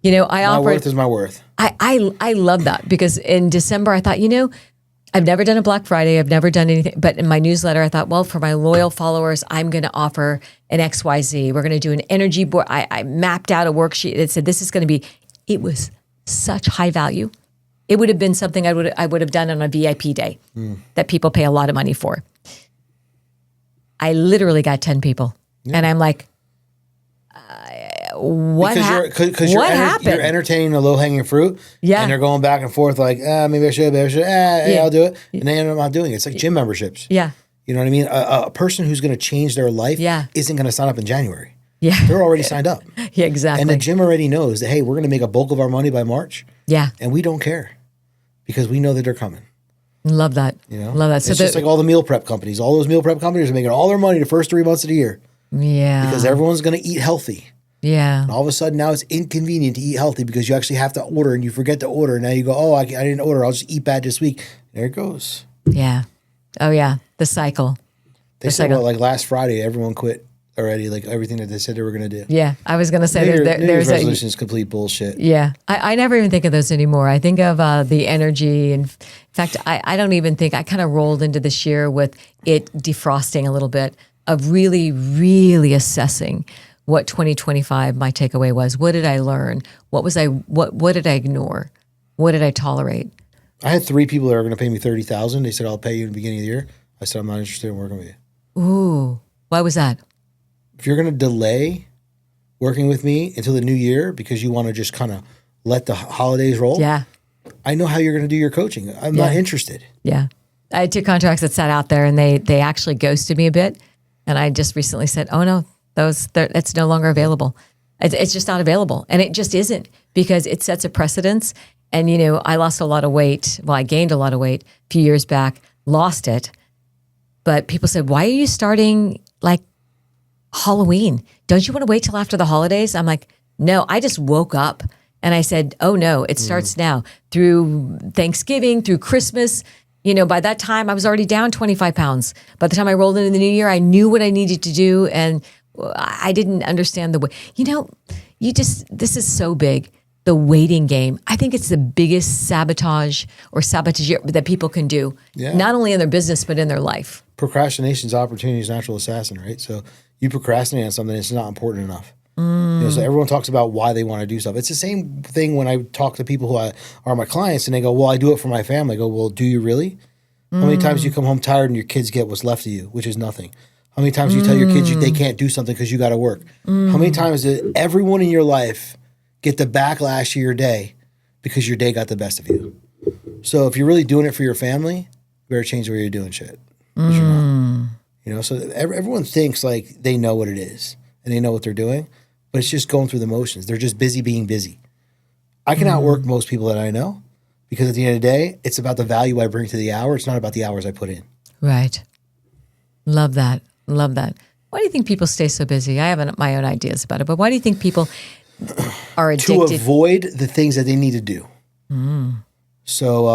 You know, my worth is my worth. I love that because in December I thought, I've never done a Black Friday. I've never done anything. But in my newsletter, I thought, well, for my loyal followers, I'm going to offer an XYZ. We're going to do an energy board. I mapped out a worksheet that said this is going to be, it was such high value. it would have been something I would have done on a VIP day that people pay a lot of money for. I literally got 10 people, and I'm like, what happened? You're entertaining the low hanging fruit, and they're going back and forth like, maybe I should, hey, I'll do it, and they end up not doing it. It's like gym memberships. Yeah, you know what I mean. A person who's going to change their life isn't going to sign up in January. Yeah, they're already signed up. Yeah, exactly. And the gym already knows that, hey, we're going to make a bulk of our money by March. Yeah, and we don't care because we know that they're coming. Love that. Love that. So it's just like all the meal prep companies. All those meal prep companies are making all their money the first 3 months of the year. Yeah, because everyone's going to eat healthy. Yeah. And all of a sudden now it's inconvenient to eat healthy because you actually have to order and you forget to order. And now you go, oh, I didn't order. I'll just eat bad this week. There it goes. Yeah. Oh, yeah. The cycle. They said, well, like last Friday, everyone quit already, like everything that they said they were going to do. Yeah. I was going to say there's resolution is complete bullshit. Yeah. I never even think of those anymore. I think of the energy. And in fact, I don't even think I kind of rolled into this year with it defrosting a little bit of really, really assessing what 2025 my takeaway was. What did I learn? What did I ignore? What did I tolerate? I had 3 people that are going to pay me $30,000. They said, I'll pay you in the beginning of the year. I said, I'm not interested in working with you. Ooh, why was that? If you're going to delay working with me until the new year because you want to just kind of let the holidays roll, I know how you're going to do your coaching. I'm not interested. Yeah. I had 2 contracts that sat out there and they actually ghosted me a bit. And I just recently said, oh no, it's no longer available. It's just not available. And it just isn't because it sets a precedence. And, I lost a lot of weight. Well, I gained a lot of weight a few years back, lost it. But people said, why are you starting like Halloween? Don't you want to wait till after the holidays? I'm like, no, I just woke up and I said, oh no, it starts now through Thanksgiving, through Christmas. By that time I was already down 25 pounds. By the time I rolled into the new year, I knew what I needed to do. And I didn't understand the way, this is so big. The waiting game. I think it's the biggest sabotage that people can do, not only in their business, but in their life. Procrastination is opportunity's natural assassin, right? So you procrastinate on something that's not important enough. So everyone talks about why they want to do stuff. It's the same thing when I talk to people who are my clients and they go, well, I do it for my family. I go, well, do you really? How many times you come home tired and your kids get what's left of you, which is nothing? How many times you tell your kids they can't do something because you got to work? How many times did everyone in your life get the backlash of your day because your day got the best of you? So if you're really doing it for your family, you better change the way you're doing shit. Because you're not. So everyone thinks like they know what it is and they know what they're doing, but it's just going through the motions. They're just busy being busy. I can outwork most people that I know because at the end of the day, it's about the value I bring to the hour. It's not about the hours I put in. Right. Love that. Love that. Why do you think people stay so busy? I have my own ideas about it, but why do you think people are addicted? To avoid the things that they need to do. So,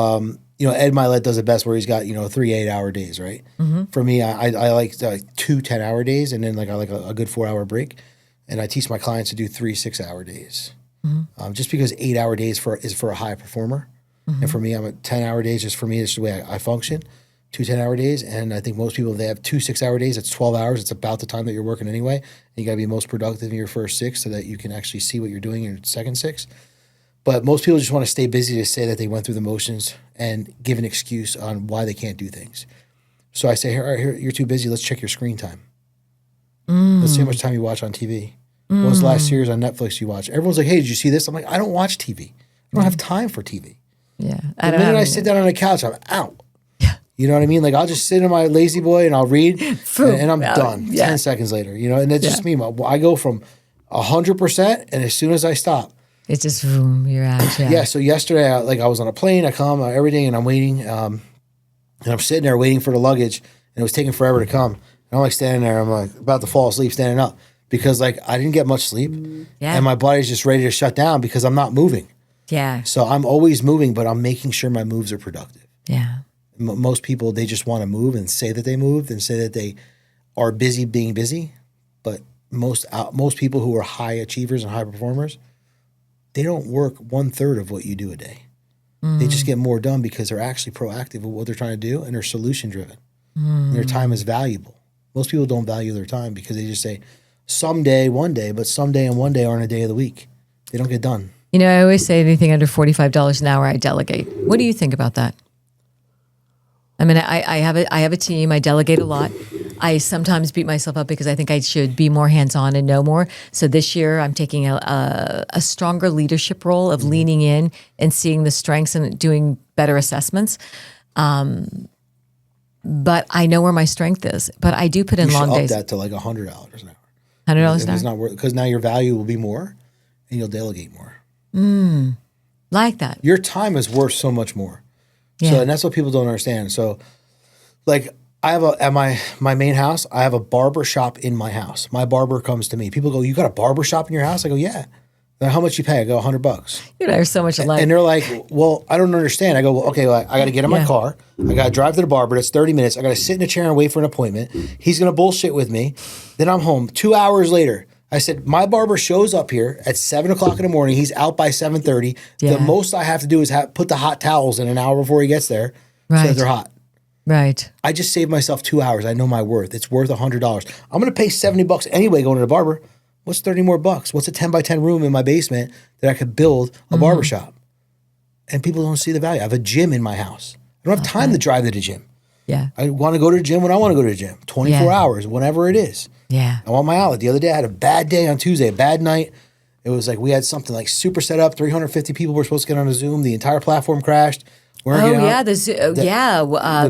Ed Milet does it best where he's got, 3 8-hour days, right? For me, I like 2 10-hour days and then I like a good 4-hour break. And I teach my clients to do 3 6-hour days. Just because 8-hour days is for a high performer. And for me, I'm at 10-hour days just for me. It's the way I function. 2 10-hour days. And I think most people, if they have 2 6-hour days, it's 12 hours. It's about the time that you're working anyway. And you got to be most productive in your first 6 so that you can actually see what you're doing in your second 6. But most people just want to stay busy to say that they went through the motions and give an excuse on why they can't do things. So I say, here, you're too busy. Let's check your screen time. Let's see how much time you watch on TV. What was the last series on Netflix you watched? Everyone's like, hey, did you see this? I'm like, I don't watch TV. I don't have time for TV. Yeah. The minute I sit down on the couch, I'm out. You know what I mean? Like I'll just sit in my lazy boy and I'll read and I'm done 10 seconds later, and that's just me. I go from 100% and as soon as I stop. It's just, you're out. Yeah. So yesterday, I was on a plane, I come, everything, and I'm waiting. And I'm sitting there waiting for the luggage and it was taking forever to come. And I'm like standing there, I'm like about to fall asleep standing up because I didn't get much sleep and my body's just ready to shut down because I'm not moving. Yeah. So I'm always moving, but I'm making sure my moves are productive. Yeah. Most people, they just want to move and say that they moved and say that they are busy being busy. But most people who are high achievers and high performers, they don't work 1/3 of what you do a day. They just get more done because they're actually proactive with what they're trying to do and they're solution driven. Their time is valuable. Most people don't value their time because they just say someday, one day, but someday and one day aren't a day of the week. They don't get done. You know, I always say anything under $45 an hour, I delegate. What do you think about that? I mean, I have a team. I delegate a lot. I sometimes beat myself up because I think I should be more hands-on and know more. So this year, I'm taking a stronger leadership role of leaning in and seeing the strengths and doing better assessments. But I know where my strength is. But I do put in long days. You should up that to like $100 an hour. $100 an If hour? it's not worth, because now your value will be more and you'll delegate more. Like that. Your time is worth so much more. Yeah. So, and that's what people don't understand. So, like, I have at my main house, I have a barber shop in my house. My barber comes to me. People go, "You got a barber shop in your house?" I go, "Yeah." They're, "How much you pay?" I go, $100. You and I are so much alike. And they're like, "Well, I don't understand." I go, "Well, okay, well, I got to get in my car. I got to drive to the barber. That's 30 minutes. I got to sit in a chair and wait for an appointment. He's going to bullshit with me. Then I'm home. 2 hours later, I said, my barber shows up here at 7 o'clock in the morning. He's out by 7:30. Yeah. The most I have to do is put the hot towels in an hour before he gets there so that they're hot. Right. I just saved myself 2 hours. I know my worth. It's worth $100. I'm going to pay $70 anyway going to the barber. What's 30 more bucks? What's a 10 by 10 room in my basement that I could build a barber shop? And people don't see the value. I have a gym in my house. I don't have time to drive to the gym. Yeah. I want to go to the gym when I want to go to the gym. 24 hours, whenever it is. Yeah. I want my outlet. The other day I had a bad day on Tuesday, a bad night. It was like we had something like super set up. 350 people were supposed to get on a Zoom. The entire platform crashed. The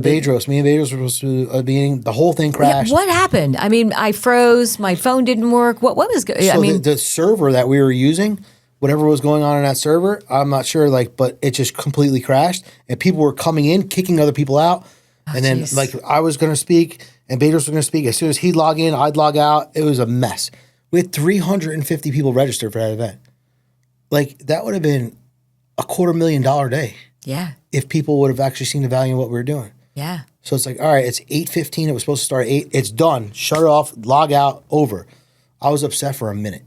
Bedros. Me and Bedros were supposed to be meeting. The whole thing crashed. What happened? I mean, I froze. My phone didn't work. What was going? So I mean, the server that we were using, whatever was going on in that server, I'm not sure. But it just completely crashed, and people were coming in, kicking other people out, and then I was going to speak, and Bedros was going to speak. As soon as he'd log in, I'd log out. It was a mess. We had 350 people registered for that event. Like that would have been a $250,000 day. Yeah. If people would have actually seen the value in what we were doing. Yeah. So it's like, all right, it's 8:15. It was supposed to start at 8. It's done. Shut it off. Log out. Over. I was upset for a minute.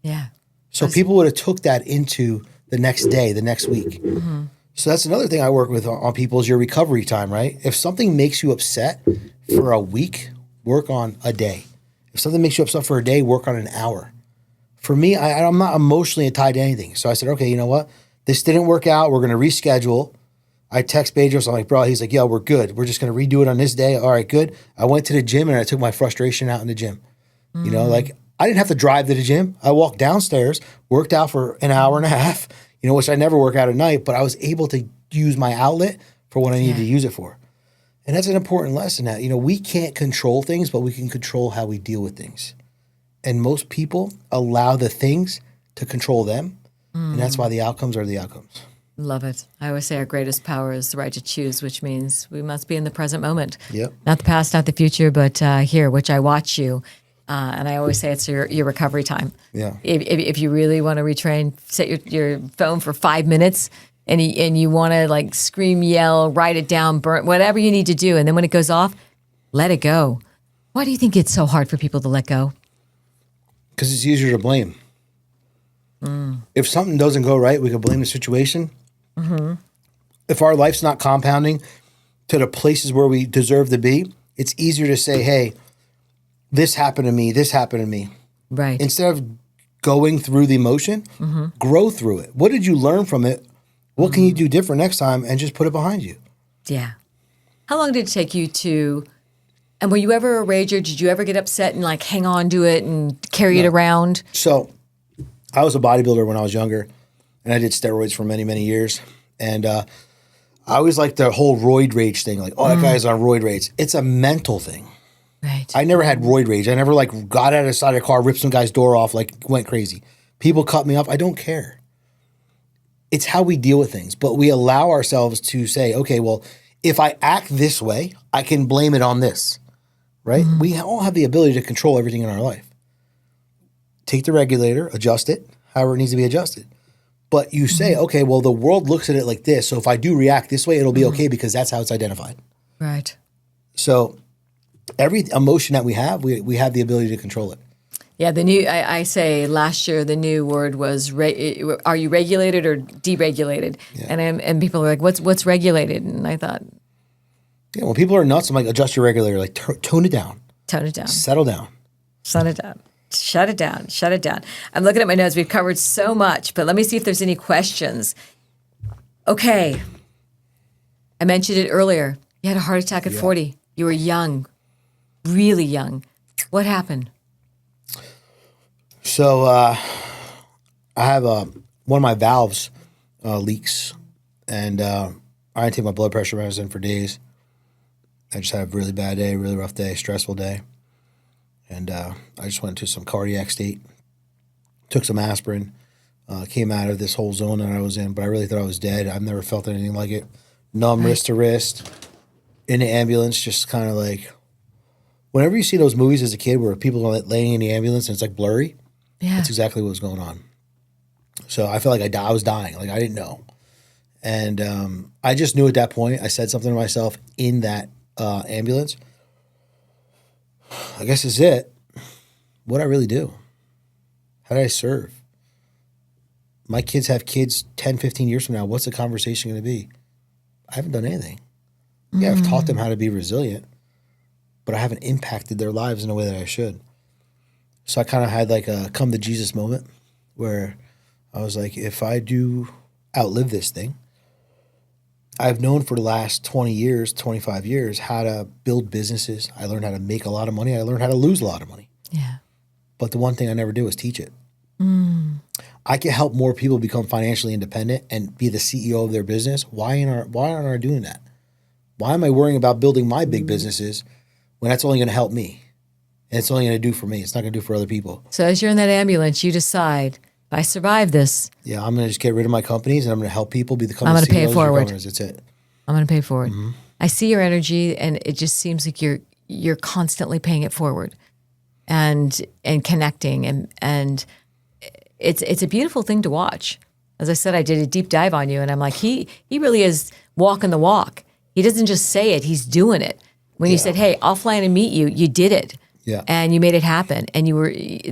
Yeah. So people would have took that into the next day, the next week. Mm-hmm. So that's another thing I work with on people is your recovery time, right? If something makes you upset for a week, work on a day. If something makes you upset for a day, work on an hour. For me, I'm not emotionally tied to anything. So I said, okay, you know what? This didn't work out. We're going to reschedule. I text Bedros. I'm like, bro, he's like, yo, we're good. We're just going to redo it on this day. All right, good. I went to the gym and I took my frustration out in the gym. You know, like I didn't have to drive to the gym. I walked downstairs, worked out for an hour and a half, you know, which I never work out at night, but I was able to use my outlet for what I needed to use it for. And that's an important lesson that, you know, we can't control things, but we can control how we deal with things. And most people allow the things to control them. And that's why the outcomes are the outcomes. Love it. I always say our greatest power is the right to choose, which means we must be in the present moment. Yep. Not the past, not the future, but here, which I watch you. And I always say it's your recovery time. Yeah. If you really want to retrain, set your phone for 5 minutes and you want to like scream, yell, write it down, burn, whatever you need to do. And then when it goes off, let it go. Why do you think it's so hard for people to let go? Because it's easier to blame. If something doesn't go right, we can blame the situation. Mm-hmm. If our life's not compounding to the places where we deserve to be, it's easier to say, hey, this happened to me, this happened to me. Right. Instead of going through the emotion, grow through it. What did you learn from it? What can you do different next time and just put it behind you? Yeah. How long did it take you to, and were you ever a rager? Did you ever get upset and like hang on to it and carry it around? So I was a bodybuilder when I was younger, and I did steroids for many, many years. And I always liked the whole roid rage thing. Like, oh, that guy's on roid rage. It's a mental thing. Right. I never had roid rage. I never like got out of the side of the car, ripped some guy's door off, like went crazy. People cut me off. I don't care. It's how we deal with things. But we allow ourselves to say, okay, well, if I act this way, I can blame it on this, right? We all have the ability to control everything in our life. Take the regulator, adjust it, however it needs to be adjusted. But you say, okay, well, the world looks at it like this. So if I do react this way, it'll be okay because that's how it's identified. Right. So every emotion that we have the ability to control it. Yeah, I say last year the new word was are you regulated or deregulated? Yeah. And people are like, what's regulated? And I thought, yeah, when people are nuts, I'm like, adjust your regulator, like tone it down. Tone it down. Settle down. Set it down. Shut it down. Shut it down. I'm looking at my notes. We've covered so much, but let me see if there's any questions. Okay. I mentioned it earlier. You had a heart attack at 40. You were young, really young. What happened? So I have one of my valves leaks, and I didn't take my blood pressure medicine for days. I just had a really bad day, really rough day, stressful day. And I just went into some cardiac state, took some aspirin, came out of this whole zone that I was in, but I really thought I was dead. I've never felt anything like it. Numb wrist to wrist, in the ambulance, just kind of like, whenever you see those movies as a kid where people are laying in the ambulance and it's like blurry, that's exactly what was going on. So I felt like I was dying, like I didn't know. And I just knew at that point, I said something to myself in that ambulance. I guess it's it. What'd I really do? How did I serve? My kids have kids 10, 15 years from now. What's the conversation going to be? I haven't done anything. Yeah, I've taught them how to be resilient, but I haven't impacted their lives in a way that I should. So I kind of had like a come to Jesus moment where I was like, if I do outlive this thing, I've known for the last 20 years, 25 years, how to build businesses. I learned how to make a lot of money. I learned how to lose a lot of money. Yeah. But the one thing I never do is teach it. I can help more people become financially independent and be the CEO of their business. Why aren't I doing that? Why am I worrying about building my big businesses when that's only going to help me? And it's only going to do for me. It's not going to do for other people. So as you're in that ambulance, you decide, if I survive this, Yeah, I'm going to just get rid of my companies and I'm going to help people become I'm the going to pay it CEOs of forward. companies. That's it. I'm going to pay forward. I see your energy, and it just seems like you're constantly paying it forward, and connecting, and it's a beautiful thing to watch. As I said, I did a deep dive on you, and I'm like, he really is walking the walk. He doesn't just say it; he's doing it. When you said, "Hey, I'll fly in and meet you," you did it. Yeah. And you made it happen, and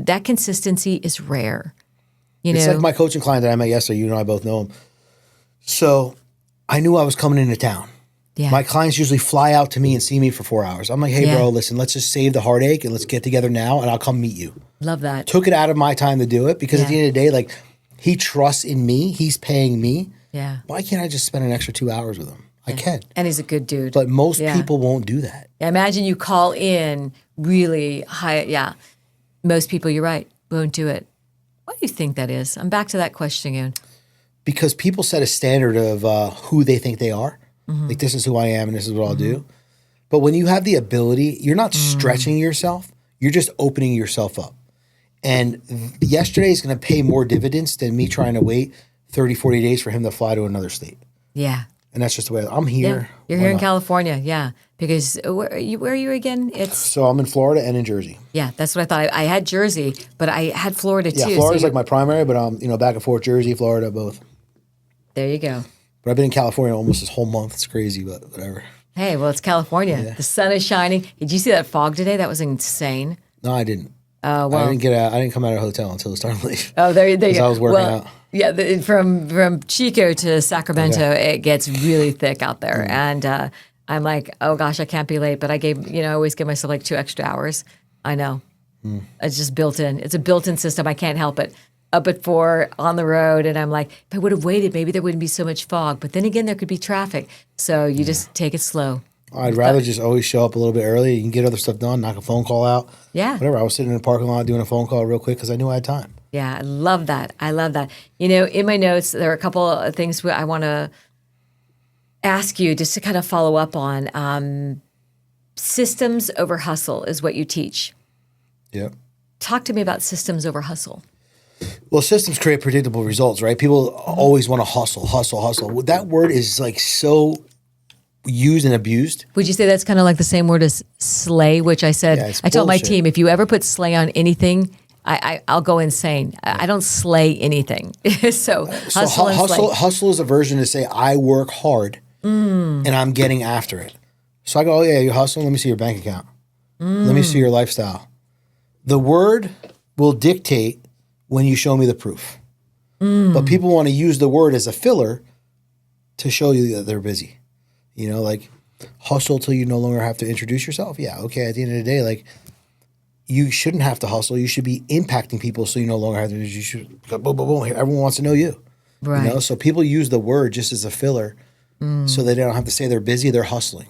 that consistency is rare. It's like my coaching client that I met yesterday. You and I both know him. So I knew I was coming into town. Yeah. My clients usually fly out to me and see me for 4 hours. I'm like, hey, bro, listen, let's just save the heartache and let's get together now and I'll come meet you. Love that. Took it out of my time to do it because at the end of the day, like, he trusts in me. He's paying me. Yeah. Why can't I just spend an extra 2 hours with him? I can. And he's a good dude. But most people won't do that. I imagine you call in really high. Yeah. Most people, you're right, won't do it. Why do you think that is? I'm back to that question again. Because people set a standard of who they think they are. Like, this is who I am and this is what I'll do. But when you have the ability, you're not stretching yourself. You're just opening yourself up. And yesterday is going to pay more dividends than me trying to wait 30, 40 days for him to fly to another state. Yeah. And that's just the way I'm here. Yeah. You're here in California. Yeah. Because where are you again? So I'm in Florida and in Jersey. Yeah, that's what I thought. I had Jersey, but I had Florida too. Yeah, Florida's like my primary, but I'm back and forth, Jersey, Florida, both. There you go. But I've been in California almost this whole month. It's crazy, but whatever. Hey, well, it's California. Yeah. The sun is shining. Did you see that fog today? That was insane. No, I didn't. Well, I didn't get out. I didn't come out of the hotel until it started late. Oh, there you go. I was working out. Yeah, from Chico to Sacramento, it gets really thick out there, and I'm like, oh gosh, I can't be late. But I always give myself like 2 extra hours. I know, it's just built in. It's a built-in system. I can't help it. Up at 4 on the road, and I'm like, if I would have waited, maybe there wouldn't be so much fog. But then again, there could be traffic, so you just take it slow. I'd rather just always show up a little bit early. You can get other stuff done, knock a phone call out. Yeah. Whatever. I was sitting in the parking lot doing a phone call real quick because I knew I had time. Yeah, I love that. I love that. In my notes, there are a couple of things I want to ask you just to kind of follow up on. Systems over hustle is what you teach. Yep. Talk to me about systems over hustle. Well, systems create predictable results, right? People always want to hustle. That word is like so used and abused. Would you say that's kind of like the same word as slay, which I said, I told my team, if you ever put slay on anything, I'll go insane. I don't slay anything. so hustle is a version to say I work hard and I'm getting after it. So I go, oh yeah, you hustle. Let me see your bank account. Let me see your lifestyle. The word will dictate when you show me the proof. But people want to use the word as a filler to show you that they're busy. Like hustle till you no longer have to introduce yourself. Yeah, okay. At the end of the day, like you shouldn't have to hustle. You should be impacting people so you no longer have to. You should go boom, boom, boom. Everyone wants to know you. Right. You know, so people use the word just as a filler so they don't have to say they're busy, they're hustling.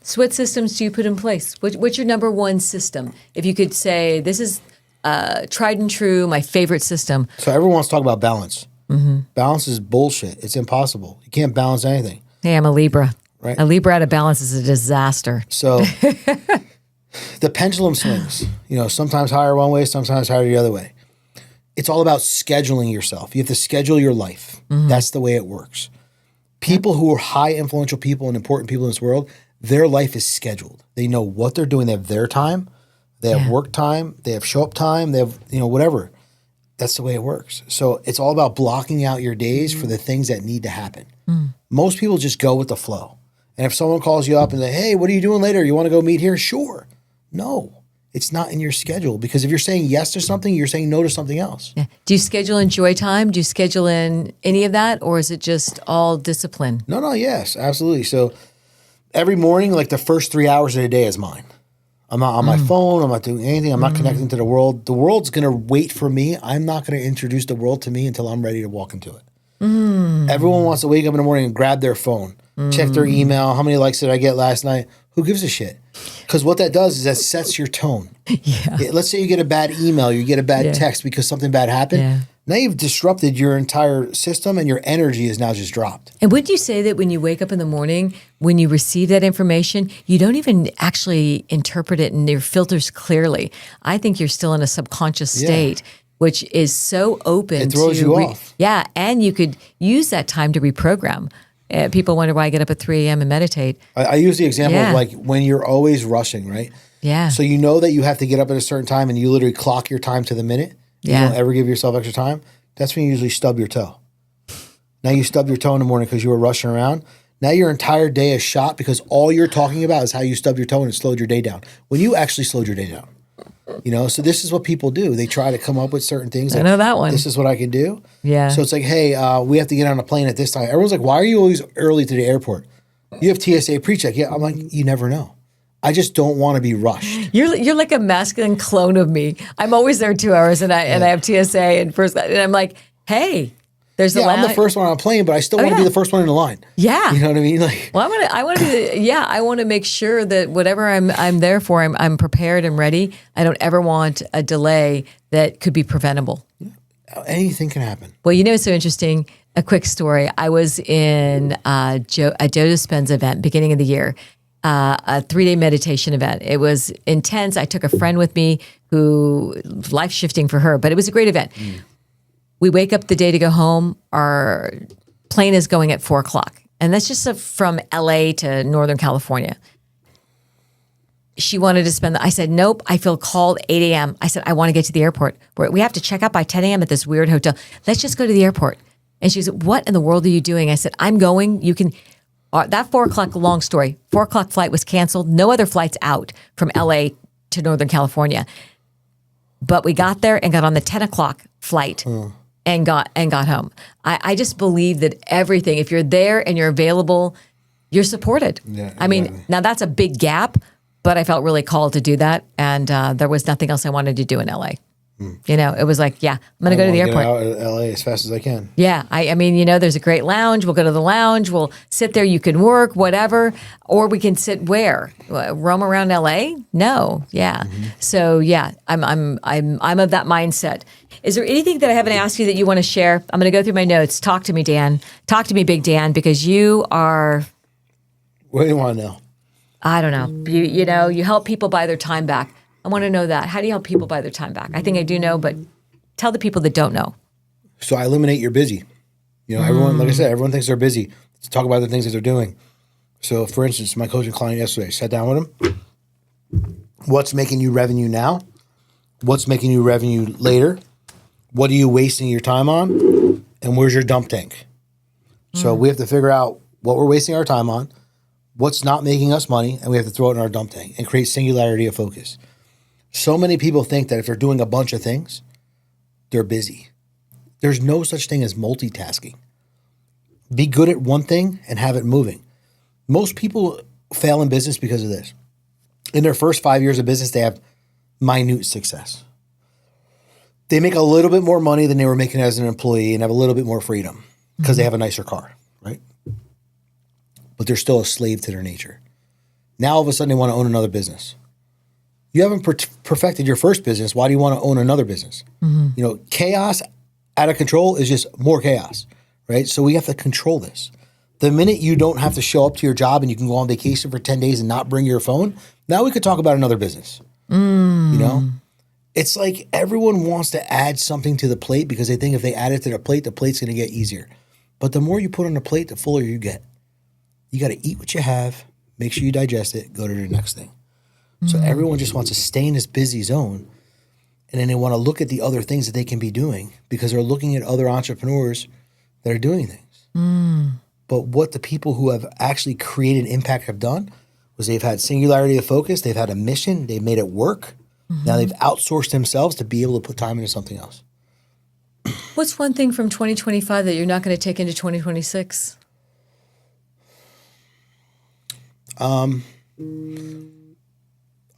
So what systems do you put in place? What's your number one system? If you could say, this is tried and true, my favorite system. So everyone wants to talk about balance. Balance is bullshit. It's impossible. You can't balance anything. Hey, I'm a Libra. Right. A Libra out of balance is a disaster. So the pendulum swings, you know, sometimes higher one way, sometimes higher the other way. It's all about scheduling yourself. You have to schedule your life. That's the way it works. People who are high influential people and important people in this world, their life is scheduled. They know what they're doing. They have their time. They have work time. They have show up time. They have, you know, whatever. That's the way it works. So it's all about blocking out your days for the things that need to happen. Most people just go with the flow. And if someone calls you up and say, hey, what are you doing later? You want to go meet here? Sure. No, it's not in your schedule, because if you're saying yes to something, you're saying no to something else. Yeah. Do you schedule in joy time? Do you schedule in any of that? Or is it just all discipline? No, yes, absolutely. So every morning, like the first 3 hours of the day is mine. I'm not on my phone. I'm not doing anything. I'm not connecting to the world. The world's going to wait for me. I'm not going to introduce the world to me until I'm ready to walk into it. Everyone wants to wake up in the morning and grab their phone, check their email. How many likes did I get last night? Who gives a shit? Because what that does is that sets your tone. Let's say you get a bad email, you get a bad text because something bad happened. Now you've disrupted your entire system and your energy is now just dropped. And would you say that when you wake up in the morning, when you receive that information, you don't even actually interpret it in your filters clearly? I think you're still in a subconscious state, which is so open. It throws you off. Yeah, and you could use that time to reprogram. People wonder why I get up at 3 a.m. and meditate. I use the example of like when you're always rushing, right? Yeah. So you know that you have to get up at a certain time and you literally clock your time to the minute. You don't ever give yourself extra time. That's when you usually stub your toe. Now you stub your toe in the morning because you were rushing around. Now your entire day is shot because all you're talking about is how you stubbed your toe and it slowed your day down. When you actually slowed your day down. You know, so this is what people do. They try to come up with certain things. I know that one. This is what I can do. Yeah. So it's like, hey, we have to get on a plane at this time. Everyone's like, why are you always early to the airport? You have TSA pre-check. Yeah, I'm like, you never know. I just don't want to be rushed. You're like a masculine clone of me. I'm always there 2 hours, and I have TSA and first, and I'm like, hey, there's the line. I'm the first one on a plane, but I still want to be the first one in the line. Yeah, you know what I mean. Like, well, I want to make sure that whatever I'm there for, I'm prepared and ready. I don't ever want a delay that could be preventable. Anything can happen. Well, you know, it's so interesting. A quick story. I was in a Joe Dispenza event beginning of the year. A 3-day meditation event. It was intense. I took a friend with me who life shifting for her, but it was a great event. We wake up the day to go home. Our plane is going at 4:00, and that's just from LA to Northern California. She wanted to spend. I said, nope. I feel called 8 a.m. I said, I want to get to the airport. We have to check out by 10 a.m. at this weird hotel. Let's just go to the airport. And she said, what in the world are you doing? I said, I'm going. You can. That 4:00, long story, 4:00 flight was canceled. No other flights out from LA to Northern California. But we got there and got on the 10 o'clock flight and got home. I just believe that everything, if you're there and you're available, you're supported. Yeah, I mean, now that's a big gap, but I felt really called to do that. And there was nothing else I wanted to do in LA. You know, it was like, yeah, I'm going to go to the airport. Get out of LA as fast as I can. Yeah. I mean, you know, there's a great lounge. We'll go to the lounge. We'll sit there. You can work, whatever. Or we can sit where? Roam around LA? No. Yeah. So yeah, I'm of that mindset. Is there anything that I haven't asked you that you want to share? I'm going to go through my notes. Talk to me, Dan. Talk to me, Big Dan, because you are. What do you want to know? I don't know. You know, you help people buy their time back. I want to know that. How do you help people buy their time back? I think I do know, but tell the people that don't know. So I eliminate you're busy. You know, everyone, like I said, everyone thinks they're busy. To talk about the things that they're doing. So, for instance, my coaching client yesterday, sat down with him. What's making you revenue now? What's making you revenue later? What are you wasting your time on? And where's your dump tank? So we have to figure out what we're wasting our time on, what's not making us money, and we have to throw it in our dump tank and create singularity of focus. So many people think that if they're doing a bunch of things, they're busy. There's no such thing as multitasking. Be good at one thing and have it moving. Most people fail in business because of this. In their first 5 years of business, they have minute success. They make a little bit more money than they were making as an employee and have a little bit more freedom because they have a nicer car, right? But they're still a slave to their nature. Now all of a sudden they want to own another business. You haven't perfected your first business. Why do you want to own another business? You know, chaos out of control is just more chaos, right? So we have to control this. The minute you don't have to show up to your job and you can go on vacation for 10 days and not bring your phone, now we could talk about another business. You know? It's like everyone wants to add something to the plate because they think if they add it to the plate's going to get easier. But the more you put on the plate, the fuller you get. You got to eat what you have, make sure you digest it, go to the next thing. So everyone just wants to stay in this busy zone, and then they want to look at the other things that they can be doing because they're looking at other entrepreneurs that are doing things. But what the people who have actually created impact have done was they've had singularity of focus, they've had a mission, they've made it work. Now they've outsourced themselves to be able to put time into something else. What's one thing from 2025 that you're not going to take into 2026? I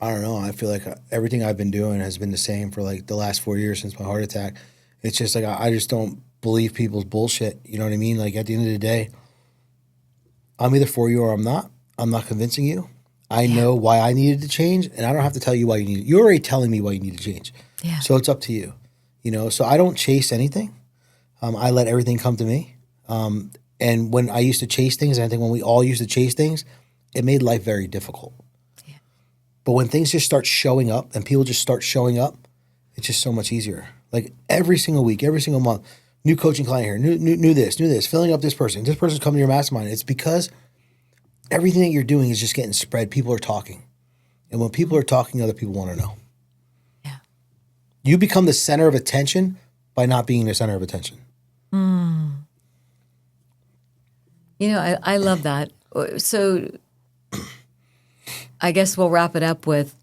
don't know. I feel like everything I've been doing has been the same for like the last 4 years since my heart attack. It's just like I just don't believe people's bullshit. You know what I mean? Like at the end of the day, I'm either for you or I'm not. I'm not convincing you. I know why I needed to change, and I don't have to tell you why you need it. You're already telling me why you need to change. Yeah. So it's up to you. You know, so I don't chase anything. I let everything come to me. And when I used to chase things, and I think when we all used to chase things, it made life very difficult. Yeah. But when things just start showing up and people just start showing up, it's just so much easier. Like every single week, every single month, new coaching client here, new this, filling up this person's coming to your mastermind. It's because everything that you're doing is just getting spread. People are talking. And when people are talking, other people want to know. Yeah. You become the center of attention by not being the center of attention. You know, I love that. So I guess we'll wrap it up with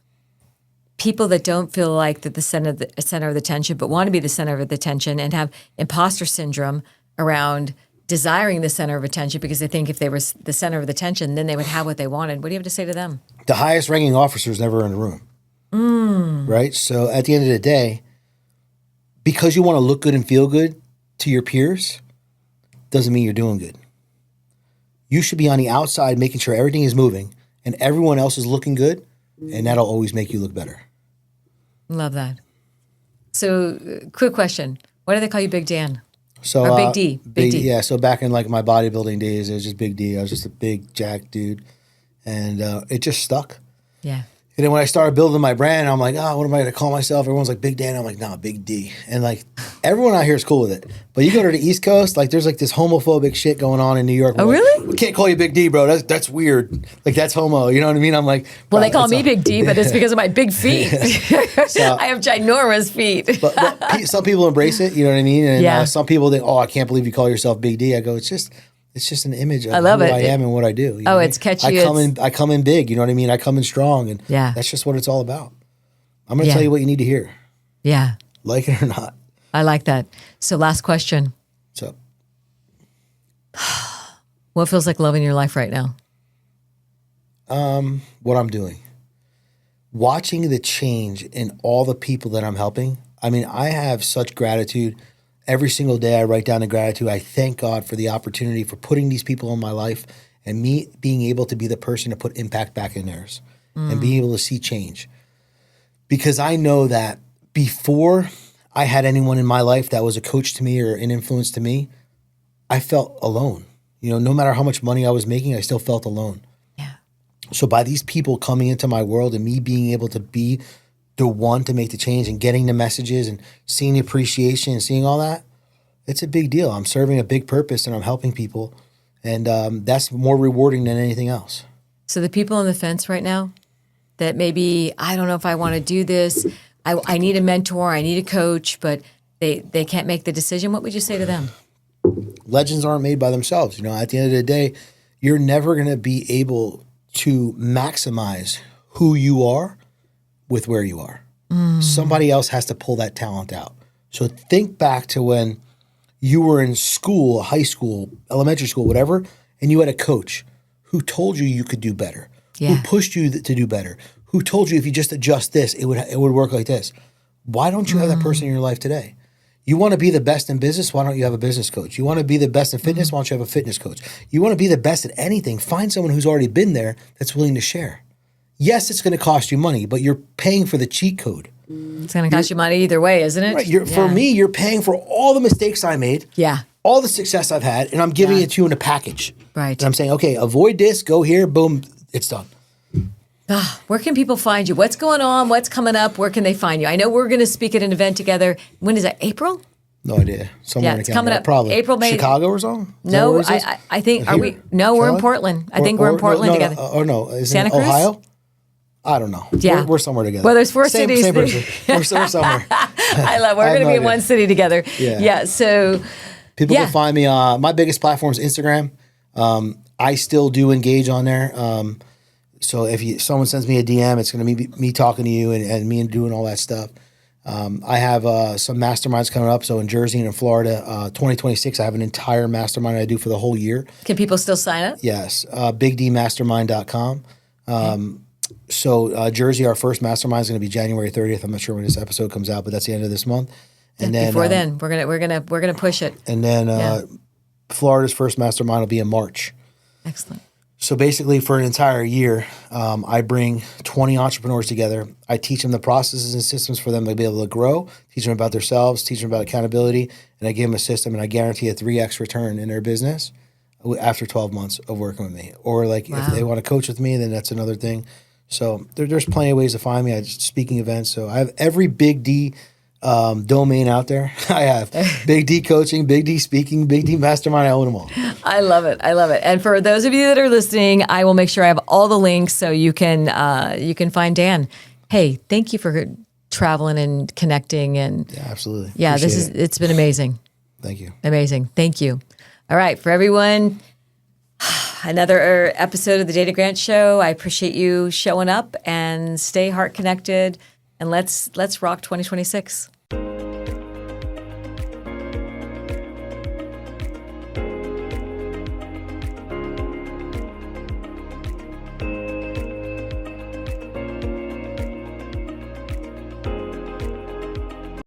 people that don't feel like that the center of the attention, but want to be the center of the attention and have imposter syndrome around desiring the center of attention because they think if they were the center of the attention, then they would have what they wanted. What do you have to say to them? The highest ranking officer is never in the room. Right? So at the end of the day, because you want to look good and feel good to your peers, doesn't mean you're doing good. You should be on the outside making sure everything is moving and everyone else is looking good, and that'll always make you look better. Love that. So, quick question. Why do they call you Big Dan? So, or Big D? Big D. Yeah, so back in like my bodybuilding days, it was just Big D. I was just a big jack dude, and it just stuck. Yeah. And then when I started building my brand, I'm like, what am I going to call myself? Everyone's like, Big Dan. I'm like, nah, Big D. And like, everyone out here is cool with it. But you go to the East Coast, like there's like this homophobic shit going on in New York. Oh, really? We can't call you Big D, bro. That's weird. Like, that's homo. You know what I mean? I'm like, well, they call me Big D, but it's because of my big feet. So, I have ginormous feet. but some people embrace it. You know what I mean? And some people think, I can't believe you call yourself Big D. I go, it's just an image of who I am and what I do. You know it's catchy. I come in big, you know what I mean? I come in strong, and that's just what it's all about. I'm going to tell you what you need to hear. Yeah. Like it or not. I like that. So last question. What's up? What feels like love in your life right now? What I'm doing. Watching the change in all the people that I'm helping. I mean, I have such gratitude. Every single day I write down the gratitude. I thank God for the opportunity for putting these people in my life and me being able to be the person to put impact back in theirs and being able to see change. Because I know that before I had anyone in my life that was a coach to me or an influence to me, I felt alone. You know, no matter how much money I was making, I still felt alone. Yeah. So by these people coming into my world and me being able to be the one to make the change and getting the messages and seeing the appreciation and seeing all that, it's a big deal. I'm serving a big purpose and I'm helping people. And that's more rewarding than anything else. So the people on the fence right now that maybe, I don't know if I want to do this, I need a mentor, I need a coach, but they can't make the decision, what would you say to them? Legends aren't made by themselves. You know, at the end of the day, you're never going to be able to maximize who you are with where you are. Somebody else has to pull that talent out. So think back to when you were in school, high school, elementary school, whatever, and you had a coach who told you you could do better, who pushed you to do better, who told you if you just adjust this, it would work like this. Why don't you have that person in your life today? You want to be the best in business? Why don't you have a business coach? You want to be the best in fitness? Why don't you have a fitness coach? You want to be the best at anything? Find someone who's already been there that's willing to share. Yes, it's going to cost you money, but you're paying for the cheat code. It's going to cost you money either way, isn't it? Right. For me, you're paying for all the mistakes I made. Yeah. All the success I've had, and I'm giving it to you in a package. Right. And I'm saying, okay, avoid this, go here, boom, it's done. Where can people find you? What's going on? What's coming up? Where can they find you? I know we're going to speak at an event together. When is that? April? No idea. Somewhere in it's Canada. coming up. Probably. April, May. Chicago or something? No, I think, are we? No, we're in Portland. I think we're in Portland together. Is Santa it Cruz? Ohio? I don't know. Yeah. We're somewhere together. Well, there's four cities. Same person. We're somewhere. I love. We're going to be in one city together. Yeah. So people can find me. My biggest platform is Instagram. I still do engage on there. So if someone sends me a DM, it's going to be me talking to you and me doing all that stuff. I have some masterminds coming up. So in Jersey and in Florida, 2026, I have an entire mastermind I do for the whole year. Can people still sign up? Yes. BigDmastermind.com. So Jersey, our first mastermind is going to be January 30th. I'm not sure when this episode comes out, but that's the end of this month. And then before then, we're gonna push it. And then Florida's first mastermind will be in March. Excellent. So basically, for an entire year, I bring 20 entrepreneurs together. I teach them the processes and systems for them to be able to grow, teach them about themselves, teach them about accountability, and I give them a system, and I guarantee a 3x return in their business after 12 months of working with me. Or if they want to coach with me, then that's another thing. So there's plenty of ways to find me. I speaking events. So I have every Big D domain out there. I have Big D coaching, Big D speaking, Big D mastermind. I own them all. I love it. I love it. And for those of you that are listening, I will make sure I have all the links so you can find Dan. Hey, thank you for traveling and connecting and absolutely. Yeah, it's been amazing. Thank you. Amazing. Thank you. All right, for everyone, another episode of the Data Grant Show. I appreciate you showing up and stay heart connected, and let's rock 2026.